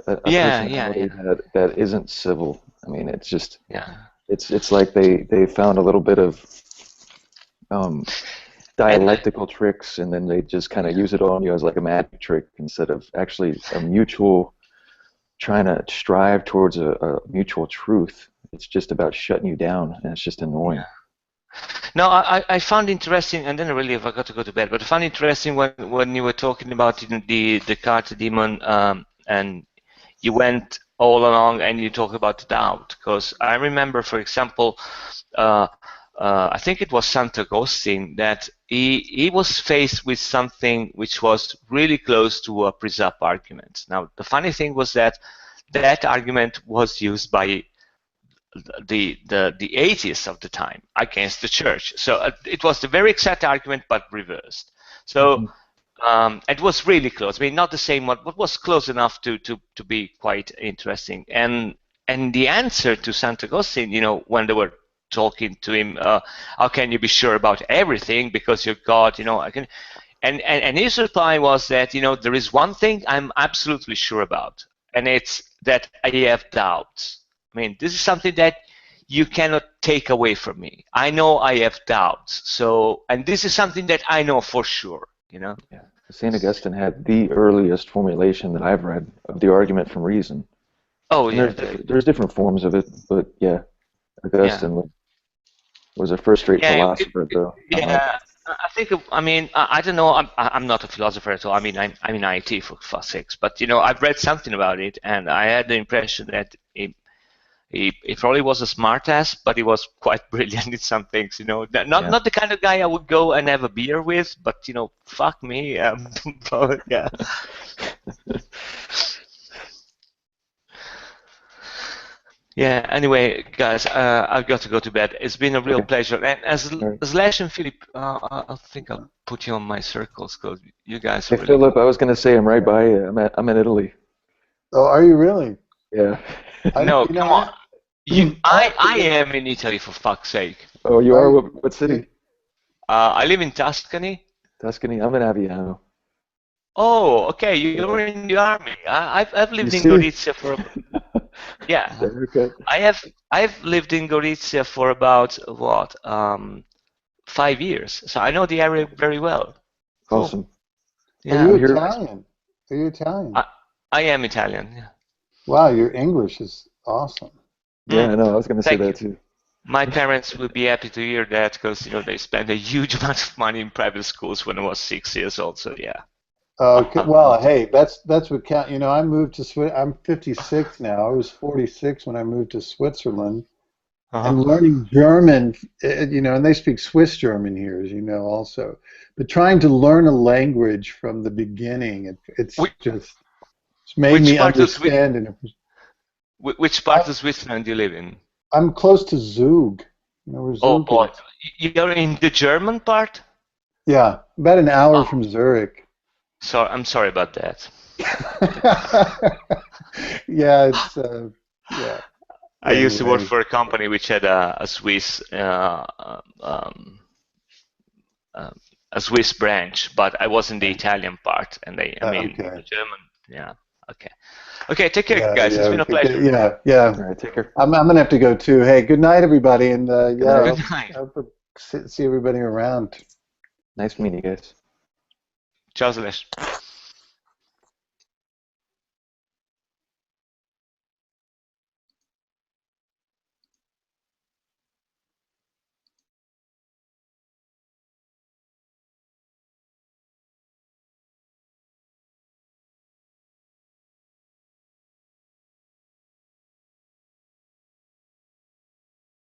A Yeah, yeah, personality yeah, that isn't civil. I mean, it's just yeah. it's like they found a little bit of um, And dialectical tricks, and then they just kind of use it on you as like a magic trick instead of actually a mutual trying to strive towards a mutual truth. It's just about shutting you down, and it's just annoying. yeah. No, I found interesting, and then I really forgot to go to bed. But I found interesting when you were talking about the card demon, and you went all along and you talk about doubt. Because I remember, for example, I think it was Sant'Agostine that he was faced with something which was really close to a Prisap argument. Now, the funny thing was that that argument was used by the atheists of the time against the church. So it was the very exact argument, but reversed. So it was really close. I mean, not the same one, but was close enough to be quite interesting. And the answer to Sant'Agostine, when they were talking to him, how can you be sure about everything because you're God? I can. And his reply was that there is one thing I'm absolutely sure about, and it's that I have doubts. I mean, this is something that you cannot take away from me. I know I have doubts. So, and this is something that I know for sure. Yeah. St. Augustine had the earliest formulation that I've read of the argument from reason. Oh, and yeah. There's different forms of it, but yeah, Augustine was a first-rate philosopher, though. Yeah. I think. I mean, I don't know. I'm not a philosopher at all. I mean, I'm in IT for fuck's sakes. But I've read something about it, and I had the impression that he probably was a smartass, but he was quite brilliant in some things. Not the kind of guy I would go and have a beer with, but fuck me. But, yeah. Yeah. Anyway, guys, I've got to go to bed. It's been a real pleasure. And as Lash and Philip, I think I'll put you on my circles because you guys are Hey, really Philip, I was going to say I'm right by you. I'm in Italy. Oh, are you really? Yeah. No, come on. I am in Italy, for fuck's sake. Oh, you are? What city? I live in Tuscany. Tuscany? I'm in Aviano. Oh, okay. You're in the army. I've lived in Gorizia for. Yeah. I've lived in Gorizia for about 5 years, so I know the area very well. Cool. Awesome. Yeah. Are you Italian? Are you Italian? I am Italian. Yeah. Wow, your English is awesome. Yeah, I know. I was going to say that too. My parents would be happy to hear that because they spent a huge amount of money in private schools when I was 6 years old. So yeah. Okay. Well, hey, that's what count. I moved to I'm 56 now. I was 46 when I moved to Switzerland, and learning German. And they speak Swiss German here, as you know, also. But trying to learn a language from the beginning, it's made me understand. Which part of Switzerland do you live in? I'm close to Zug. You know where Zug is? You're in the German part? Yeah, about an hour from Zurich. So I'm sorry about that. Yeah, it's yeah. I used to work for a company which had a Swiss branch, but I was in the Italian part, and the German. Yeah. Okay. Take care, guys. It's been a pleasure. Yeah. All right, take care. I'm gonna have to go too. Hey, good night, everybody, and Good night. I hope to see everybody around. Nice meeting you guys. Ciao, Slash.